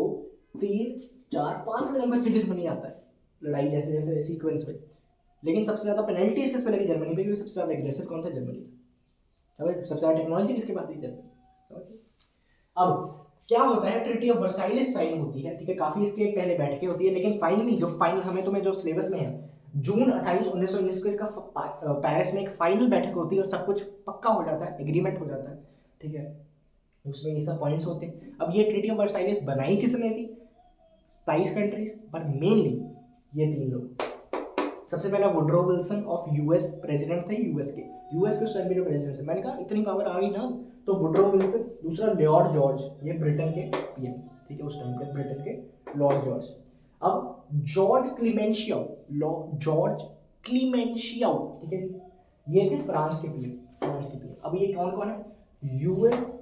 3 4 5वें नंबर पे जर्मनी आता है, लड़ाई जैसे जैसे सीक्वेंस में। लेकिन सबसे ज़्यादा पेनल्टीज किस पे लगी, जर्मनी पे, क्योंकि सबसे ज़्यादा एग्रेसिव कौन था, जर्मनी था। सबसे ज़्यादा टेक्नोलॉजी किसके पास थी, जर्मनी। अब क्या होता है, ट्रीटी ऑफ वर्साइलेस साइन होती है, ठीक है, काफी इसके पहले बैठकें होती है, लेकिन फाइनली जो फाइनल हमें तुम्हें जो सिलेबस में है, जून 28, 1919 को इसका पेरिस में एक फाइनल बैठक होती है, और सब कुछ पक्का हो जाता है, एग्रीमेंट हो जाता है। ठीक है, उसमें ये सब पॉइंट्स होते हैं। अब ये ट्रीटी ऑफ वर्साइलेस बनाई किसने थी, 27 कंट्रीज, पर मेनली ये 3 लोग। सबसे पहला Woodrow Wilson of US president थे, यूएस के उस टाइम पे जो प्रेसिडेंट थे, मैंने कहा इतनी पावर आ गई ना, तो वुड्रो विल्सन। दूसरा लॉर्ड जॉर्ज, ये ब्रिटेन के पीएम, ठीक है, उस टाइम पे ब्रिटेन के लॉर्ड जॉर्ज। अब जॉर्ज क्लीमेंशियो, ठीक है, ये थे फ्रांस के पीएम। अब ये कौन कौन है, यूएस,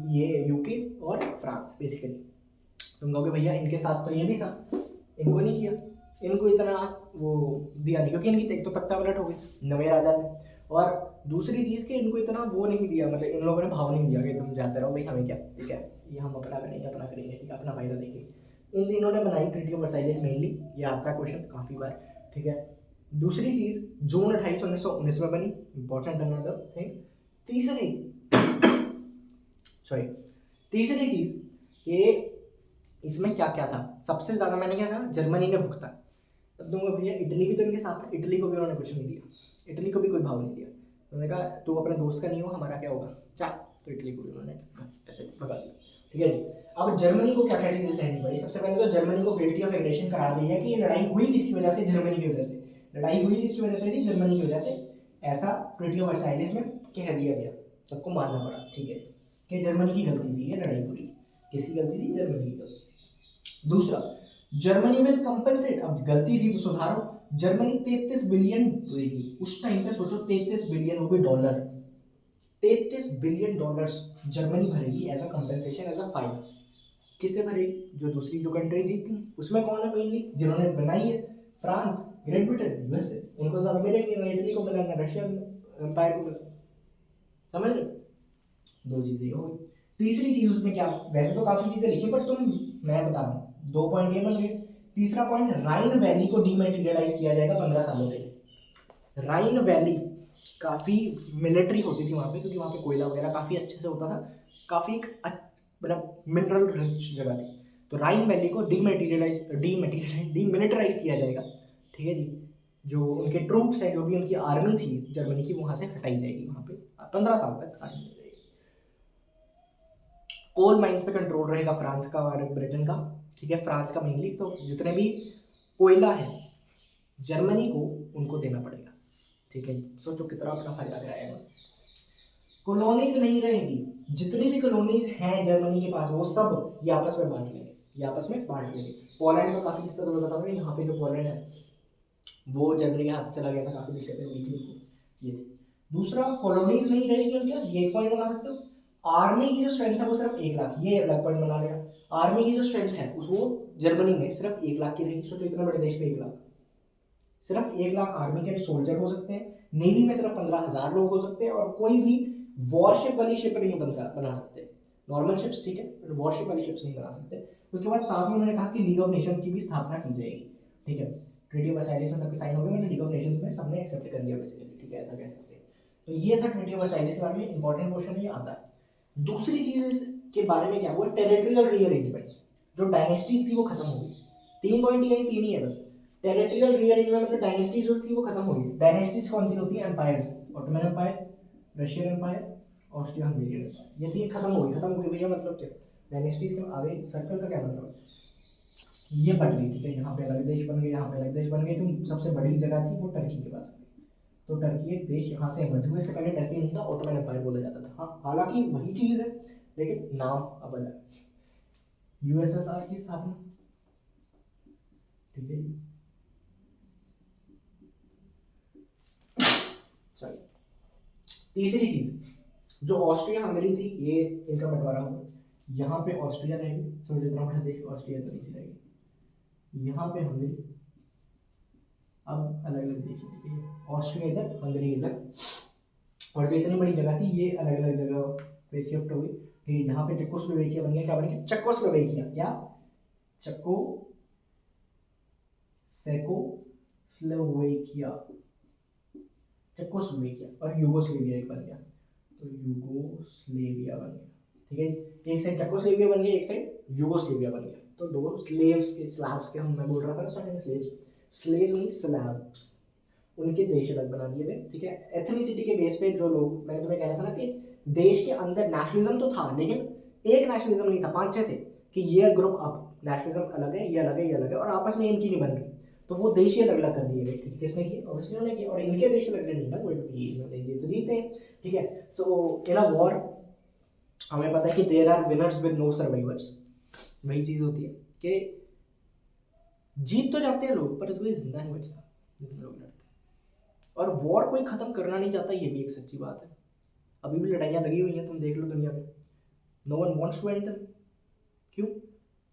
ये यूके और फ्रांस बेसिकली। तुम कहोगे भैया इनके साथ तो ये भी था, इनको नहीं किया, इनको इतना वो दिया नहीं, क्योंकि इनकी एक तो तख्ता पलट हो गई, नवे राजा थे, और दूसरी चीज़ कि इनको इतना वो नहीं दिया, मतलब इन लोगों ने भाव नहीं दिया कि तुम जाते रहो भाई, हमें क्या, ठीक है, ये हम अपना करेंगे, ठीक है, अपना फायदा देखेंगे। इन तीनों ने बनाई ट्रीटी ऑफ वर्साइलेस मेनली, ये आता है क्वेश्चन काफ़ी बार। ठीक है, दूसरी चीज़ जून 28, 1919 में बनी, इंपॉर्टेंट अनदर थिंग। तीसरी चीज़ कि इसमें क्या क्या था, सबसे ज़्यादा मैंने क्या कहा, जर्मनी ने भुगता। अब दूंगा भैया, इटली भी तो इनके साथ था, इटली को भी उन्होंने कुछ नहीं दिया, इटली को भी कोई भाव नहीं दिया। उन्होंने कहा तू अपने दोस्त का नहीं हो, हमारा क्या होगा, चाह, तो इटली को भी उन्होंने ऐसे भगा दिया। ठीक है जी, अब जर्मनी को क्या क्या चीज़ें सहनी पड़ी। सबसे पहले तो जर्मनी को गिल्टी ऑफ एग्रेशन करा दी है कि ये लड़ाई हुई किसकी वजह से, जर्मनी की वजह से। लड़ाई हुई किसकी वजह से थी, जर्मनी की वजह से, ऐसा ट्रीटी ऑफ वर्साइलेस में कह दिया गया, सबको मानना पड़ा। ठीक है, कि जर्मनी की गलती थी ये लड़ाई पूरी, किसकी गलती थी, जर्मनी की गलती। दूसरा, जर्मनी विल कंपनसेट, अब गलती थी तो सुधारो। जर्मनी 33 बिलियन देगी उस टाइम पे, सोचो 33 बिलियन, वो भी डॉलर, 33 बिलियन डॉलर्स जर्मनी भरेगी as a compensation, as a fine. किससे भरेगी, जो दूसरी जो कंट्री जीती, उसमें कौन है मेनली, जिन्होंने बनाई है, फ्रांस, ग्रेट ब्रिटेन, यूएसए, उनको ज़्यादा मिलेगी ना, इटली को मिला ना, रशिया एम्पायर को मिला। समझ रहे, दो चीज़ें हो गई। तीसरी चीज़ उसमें क्या, वैसे तो काफ़ी चीज़ें लिखी, पर मैं बता रहा हूँ, 2 पॉइंट ये बन गए। तीसरा पॉइंट, राइन वैली को डीमेटीरियलाइज किया जाएगा 15 सालों के लिए। राइन वैली काफ़ी मिलिट्री होती थी वहाँ पे, क्योंकि वहाँ पे कोयला वगैरह काफ़ी अच्छे से होता था, काफ़ी एक मतलब मिनरल रिच जगह थी। तो राइन वैली को डीमिलिटराइज किया जाएगा। ठीक है जी, जो उनके ट्रूप्स हैं, जो भी उनकी आर्मी थी जर्मनी की, वहाँ से हटाई जाएगी, वहाँ पे 15 साल तक आर्मी रहेगी। कोल माइंस पे कंट्रोल रहेगा फ्रांस का और ब्रिटेन का। ठीक है, फ्रांस का मेनली, तो जितने भी कोयला है, जर्मनी को उनको देना पड़ेगा। ठीक है, सोचो कितना अपना फायदा कराएगा। कॉलोनीज नहीं रहेगी, जितनी भी कॉलोनीज हैं जर्मनी के पास वो सब ये आपस में बांट लेंगे, ये आपस में बांट लेंगे। पोलैंड में काफ़ी किस्सा तुम्हें बताऊंगा, यहाँ पे जो पोलैंड है वो जर्मनी के हाथ से चला गया था, काफ़ी दिक्कतें हुई थी उनको, ये थी। दूसरा, कॉलोनीज नहीं रहेगी उनके, ये एक पॉइंट बना सकते हो। आर्मी की जो स्ट्रेंथ है वो सिर्फ 1 लाख, ये अलग पॉइंट बना लेगा। आर्मी की जो स्ट्रेंथ है उस वो जर्मनी में सिर्फ 1 लाख की रहेगी। सोचो इतने बड़े देश पे 1 लाख, सिर्फ 1 लाख आर्मी के सोल्जर हो सकते हैं। नेवी में सिर्फ 15,000 लोग हो सकते हैं, और कोई भी वॉरशिप वाली शिप नहीं बना सकते। नॉर्मल शिप्स ठीक है, वॉरशिप वाली शिप्स नहीं बना सकते। उसके बाद साथ में उन्होंने कहा कि लीग ऑफ नेशंस की भी स्थापना की जाएगी। ठीक है, ट्रीटी ऑफ वर्साइलेस में सबके साइन हो गए, मतलब लीग ऑफ नेशंस में सबने एक्सेप्ट कर लिया बेसिकली। ठीक है, ऐसा कह सकते हैं। तो ये था ट्रीटी ऑफ वर्साइलेस के बारे में, इंपॉर्टेंट क्वेश्चन ये आता है। दूसरी चीज के बारे में क्या हुआ, टेरिटोरियल रीअरेंजमेंट्स। जो डायनेस्टीज थी वो खत्म हो गई। 3 पॉइंट ये 3 ही है बस। टेरिटोरियल रीअरेंजमेंट मतलब डायनेस्टीज जो थी वो खत्म हो गई। डायनेस्टीज कौन सी होती है, empires, Ottoman empire, Russian empire, Austria Hungarian empire, ये 3 खत्म हो गई। खत्म हो गई भैया मतलब क्या, डायनेस्टीज के आगे सर्कल का क्या मतलब है, ये बन गई। ठीक है, यहाँ पे अलग देश बन गए, यहाँ पे अलग देश बन गए। तो सबसे बड़ी जगह थी वो टर्की के पास, तो टर्की एक देश यहाँ से इमर्ज हुए। इससे पहले टर्की नहीं था, ऑटोमन एम्पायर बोला जाता था। हाँ, हालांकि वही चीज़ है लेकिन नाम अब अलग। यूएसएसआर की स्थापना, ठीक है, चलिए। तीसरी चीज, जो ऑस्ट्रिया हंगरी थी ये इनका बंटवारा हुआ। यहाँ पे ऑस्ट्रिया रहेगी, समझ इतना बड़ा देश ऑस्ट्रिया तो इसी रहेगी। यहाँ पे हंगरी, अब अलग अलग देश है। ठीक है, ऑस्ट्रिया इधर, हंगरी इधर, और जो इतनी बड़ी जगह थी ये अलग अलग जगह पे शिफ्ट हो गई। ठीक है, यहाँ पे चेकोस्लोवेकिया बन गया, क्या बन गया, चेकोस्लोवेकिया, क्या, चको सेकोस्लोवेकिया, चेकोस्लोवेकिया, और यूगोस्लेविया एक बन गया, तो यूगोस्लेविया बन गया। ठीक है, एक साइड चेकोस्लोवेकिया बन गया, एक साइड यूगोस्लेविया बन गया। तो दो स्लेव्स के, स्लैव्स के, हम मैं बोल रहा था ना स्टार्टिंग में, स्लेव्स, स्लेव्स नहीं स्लैव्स, उनके देश अलग बना दिए गए। ठीक है, एथनिसिटी के बेस पे जो लोग, मैंने तुम्हें कहा था ना कि देश के अंदर नेशनलिज्म तो था लेकिन एक नेशनलिज्म नहीं था, 5-6 थे कि ये ग्रुप अब नेशनलिज्म अलग है, ये अलग है, ये अलग है, और आपस में इनकी नहीं बन रही, तो वो देश ही अलग अलग कर दिए गए। ठीक है, किसने की, ऑब्वियसली उन्होंने की, और इनके देश अलग नहीं ना कोई, क्योंकि इन्होंने ये तो जीते हैं। ठीक है, सो इन अ वॉर हमें पता है कि there are winners with no survivors. वही चीज़ होती है कि जीत तो जाते हैं लोग पर कोई जिंदा नहीं बचता जितने लोग लड़ते हैं। और वॉर कोई खत्म करना नहीं चाहता, ये भी एक सच्ची बात है। अभी भी लड़ाइयाँ लगी हुई हैं, तुम देख लो दुनिया में, no one wants to end them. क्यों,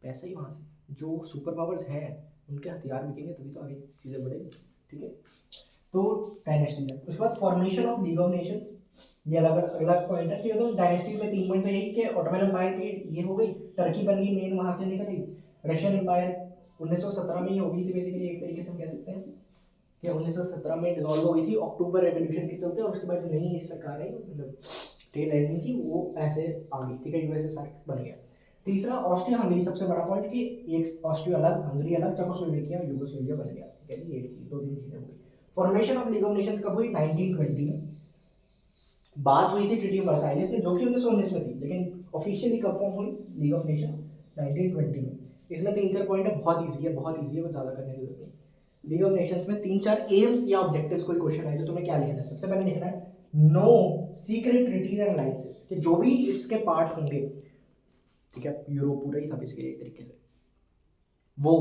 पैसा ही वहाँ से, जो सुपर पावर्स हैं उनके हथियार बिकेंगे तभी तो आगे चीज़ें बढ़ेंगी। ठीक है, तो डायनेस्टी है। उसके बाद formation of league of Nations, ये अलग अलग पॉइंट है। तो डायनेस्टीज में 3 पॉइंट तो यही कि ऑटोमन एम्पायर की ये हो गई, टर्की बन गई मेन, वहाँ से निकल गई। रशियन एम्पायर 1917 में ही हो गई थी बेसिकली, एक तरीके से हम कह सकते हैं कि 1917 में डिसॉल्व हो गई थी अक्टूबर रेवोल्यूशन के चलते, और उसके बाद जो नई सरकार है मतलब टेल एंडिंग की वो ऐसे आ गई। ठीक है, यूएसएसआर बन गया। तीसरा, ऑस्ट्रिया हंगरी, सबसे बड़ा पॉइंट कि एक ऑस्ट्रिया अलग, हंगरी अलग, चेकोस्लोवेकिया और यूगोस्लेविया बन गया। ठीक है, ये एक चीज, 2-3 चीजें हो गई। Formation of league of Nations कब हुई, 1920 में। बात हुई थी ट्रीटी ऑफ वर्साइलेस में, जो कि 1919 में थी, लेकिन ऑफिशियली कब फॉर्म हुई लीग ऑफ नेशंस, 1920 में। इसमें 3-4 पॉइंट है, बहुत ईजी है, बहुत ईजी है, वो ज़्यादा करने की जरूरत नहीं। लीग ऑफ नेशंस में 3-4 एम्स या ऑब्जेक्टिव्स, कोई क्वेश्चन है तो तुम्हें क्या लिखना है, सबसे पहले लिखना है no secret treaties and alliances, कि जो भी इसके पार्ट होंगे, ठीक है, यूरोप पूरा ही था बेसिकली एक तरीके से, वो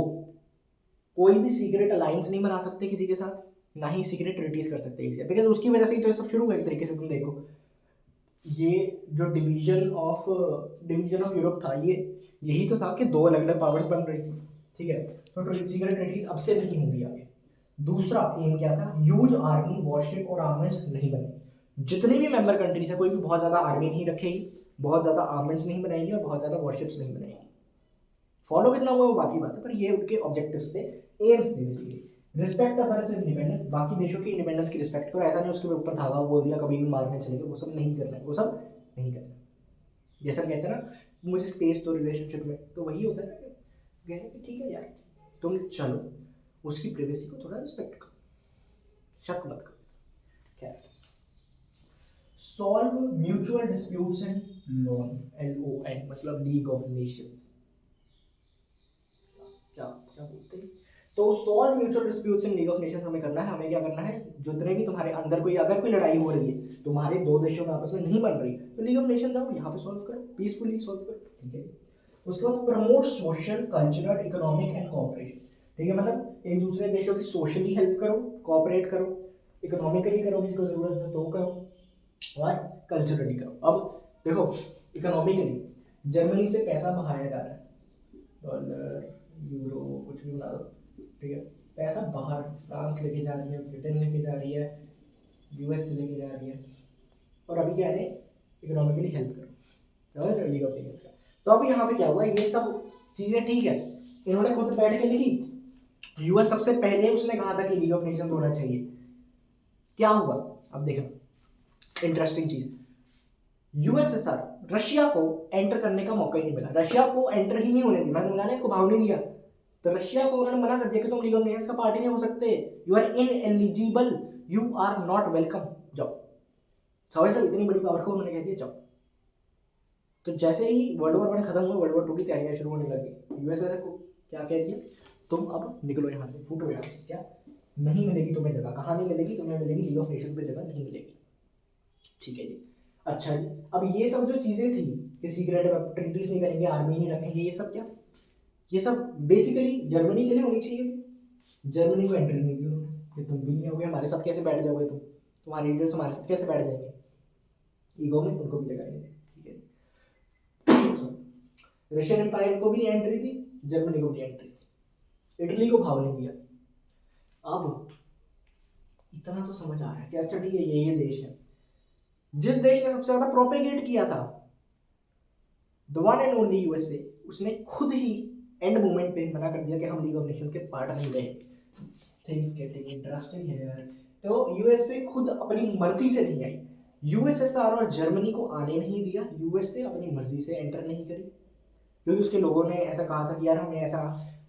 कोई भी सीक्रेट अलायंस नहीं बना सकते किसी के साथ, ना ही सीक्रेट ट्रीटीज कर सकते इसे, बिकॉज उसकी वजह से ही तो सब शुरू हुआ एक तरीके से। तुम देखो ये जो डिवीजन ऑफ यूरोप था, ये यही तो था कि 2 अलग अलग पावर्स बन रही थी। ठीक है, तो सीक्रेट ट्रीटीज अब से नहीं होंगी आगे। दूसरा एम क्या था, ह्यूज आर्मी, वॉरशिप और आर्मेंट्स नहीं बने। जितनी भी मेंबर कंट्रीज है कोई भी बहुत ज़्यादा आर्मी नहीं रखेगी, बहुत ज़्यादा आर्मेंट्स नहीं बनाएगी, और बहुत ज़्यादा वॉरशिप्स नहीं बनाएगी। फॉलो कितना हुआ वो बाकी बात है, पर ये उनके ऑब्जेक्टिव्स थे, एम्स थे बेसिकली। रिस्पेक्ट अदर्स इंडिपेंडेंस, बाकी देशों की इंडिपेंडेंस की रिस्पेक्ट करो, ऐसा नहीं उसके ऊपर धागा बोल दिया कभी भी मारने चलेंगे, वो सब नहीं करना है, वो सब नहीं करना है। जैसा कहते हैं ना, मुझे स्पेस दो रिलेशनशिप में, तो वही होता है ना कि ठीक है यार तुम चलो, उसकी प्राइवेसी को थोड़ा रिस्पेक्ट करो, शक मत करो। खैर, solve mutual disputes and loan, LON मतलब लीग ऑफ नेशंस, क्या क्या बोलते हैं, तो solve mutual disputes in league of Nations हमें करना है। हमें क्या करना है, जितने भी तुम्हारे अंदर कोई अगर कोई लड़ाई हो रही है, तुम्हारे दो देशों में आपस में नहीं बन रही, तो लीग ऑफ नेशन जाओ, यहाँ पे सॉल्व करो, पीसफुली सॉल्व करो, ठीक है। उसके बाद promote social, cultural, economic and cooperation, ठीक है, मतलब एक दूसरे देशों की सोशली हेल्प करो, कोऑपरेट करो, इकोनॉमिकली करो, किसी को जरूरत है तो करो, और कल्चरली करो। अब देखो, इकोनॉमिकली जर्मनी से पैसा बहाया जा रहा है, डॉलर, यूरो, कुछ भी बना दो, ठीक है, पैसा बाहर फ्रांस लेके जा रही है, ब्रिटेन लेके जा रही है, यूएस से लेके जा रही है, और अभी क्या है, इकोनॉमिकली हेल्प करो, समझ रहे हो लीग ऑफ नेशंस का। तो अभी यहाँ पे क्या हुआ, ये सब चीज़ें ठीक है, इन्होंने खुद बैठ के लिखी। यूएस सबसे पहले उसने कहा था कि लीग ऑफ नेशंस होना चाहिए, क्या हुआ अब देखो, इंटरेस्टिंग चीज, यूएसएसआर रशिया को एंटर करने का मौका ही नहीं मिला, रशिया को एंटर ही नहीं होने दी, मैंने बताया को भाव नहीं दिया, तो रशिया को उन्होंने मना कर दिया कि तुम लीग ऑफ नेशंस का पार्टी नहीं हो सकते, you are ineligible, you are not welcome, जाओ। समझ लो, इतनी बड़ी पावर को उन्होंने कह दिया जाओ। तो जैसे ही वर्ल्ड वॉर 1 खत्म हुआ, वर्ल्ड वॉर 2 की तैयारियां शुरू होने लगी, यूएसएसआर को क्या कह दिया, तुम अब निकलो यहाँ से, फूटो यहाँ से, क्या नहीं मिलेगी तुम्हें जगह, कहाँ नहीं मिलेगी तुम्हें, मिलेगी लीग ऑफ नेशंस पे जगह नहीं मिलेगी, ठीक है जी। अच्छा जी, अब ये सब जो चीज़ें थी कि सीक्रेट ट्रीटीज नहीं करेंगे, आर्मी नहीं रखेंगे, ये सब क्या, ये सब बेसिकली जर्मनी के लिए होनी चाहिए थी, जर्मनी को एंट्री नहीं दी उन्होंने कि तुम भी नहीं होगे, हमारे साथ कैसे बैठ जाओगे तुम, तुम्हारे लीडर्स हमारे साथ कैसे बैठ जाएंगे, ईगो में उनको भी जगह नहीं दी, ठीक है। रशियन एम्पायर को भी नहीं एंट्री दी, जर्मनी को भी एंट्री दी, इटली को भाव नहीं दिया। अब इतना तो समझ आ रहा है कि अच्छा ठीक है, ये देश है, जिस देश ने सबसे ज्यादा प्रोपेगेट किया था, the one and only USA, उसने खुद ही एंड मोमेंट पे मना कर दिया कि हम लीग ऑफ नेशंस के पार्ट नहीं रहेंगे। थिंग्स गेटिंग इंटरेस्टिंग है। तो यूएसए खुद अपनी मर्जी से नहीं आई, यूएसएसआर और जर्मनी को आने नहीं दिया, यूएसए अपनी मर्जी से एंटर नहीं करी, क्योंकि उसके लोगों ने ऐसा कहा था कि यार हमें ऐसा,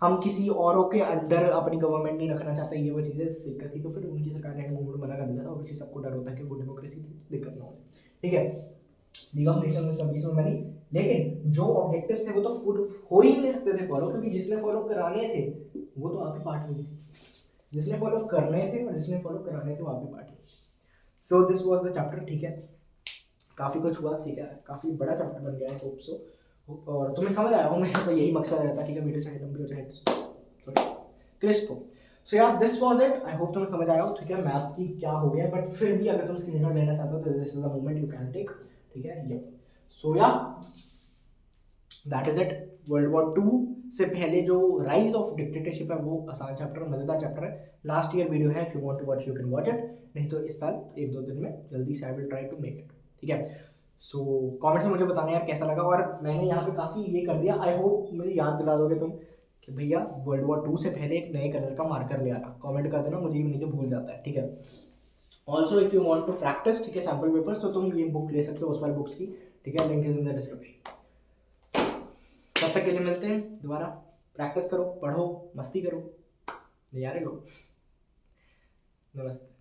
हम किसी औरों के अंडर अपनी गवर्नमेंट नहीं रखना चाहते, ये वो चीज़ें दिक्कत थी, तो फिर उनकी सरकार ने मूवमेंट मना कर दिया था, और सबको डर होता है कि वो डेमोक्रेसी थी, दिक्कत ना हो, ठीक है। लीग ऑफ नेशंस में 20 में बनी, लेकिन जो ऑब्जेक्टिव्स थे वो तो हो ही नहीं सकते थे फॉलो, क्योंकि जिसने फॉलो कराने थे वो तो आप ही पार्ट में थे, जिसने फॉलो करने थे और जिसने फॉलो कराने थे वो आप ही पार्ट में। So this was the chapter, ठीक है, काफ़ी कुछ हुआ, ठीक है, काफ़ी बड़ा चैप्टर बन गया है, होप सो, और तुम्हें समझ आया हो, मेरा तो यही मकसद रहता है, ठीक है, वीडियो चाहे लंबी हो चाहे क्रिस्प हो। सो यार this was it, I hope तुम्हें समझ आया हो, ठीक है, मैथ की क्या हो गया, बट फिर भी अगर तुम स्क्रीनशॉट लेना चाहते हो तो this is the moment you can take, ठीक है, ये। So yeah that is it. World war 2 से पहले जो राइज ऑफ डिक्टेटरशिप है वो आसान चैप्टर, मजेदार चैप्टर है, लास्ट ईयर वीडियो है, if you want to watch you can watch it, नहीं तो इस साल 1-2 दिन में जल्दी से I will try to make it, ठीक है। सो कमेंट्स में मुझे बताना यार कैसा लगा, और मैंने यहाँ पे काफ़ी ये कर दिया, आई होप मुझे याद दिला दोगे तुम कि भैया वर्ल्ड वॉर 2 से पहले एक नए कलर का मार्कर ले आना, कमेंट कर देना, मुझे नहीं तो भूल जाता है, ठीक है। Also if you want to practice, ठीक है, सैम्पल पेपर्स, तो तुम ये बुक ले सकते हो उस वाली बुक्स की, ठीक है, link is in the description. तब तक के लिए मिलते हैं दोबारा, प्रैक्टिस करो, पढ़ो, मस्ती करो, नज़ारे लो, नमस्ते।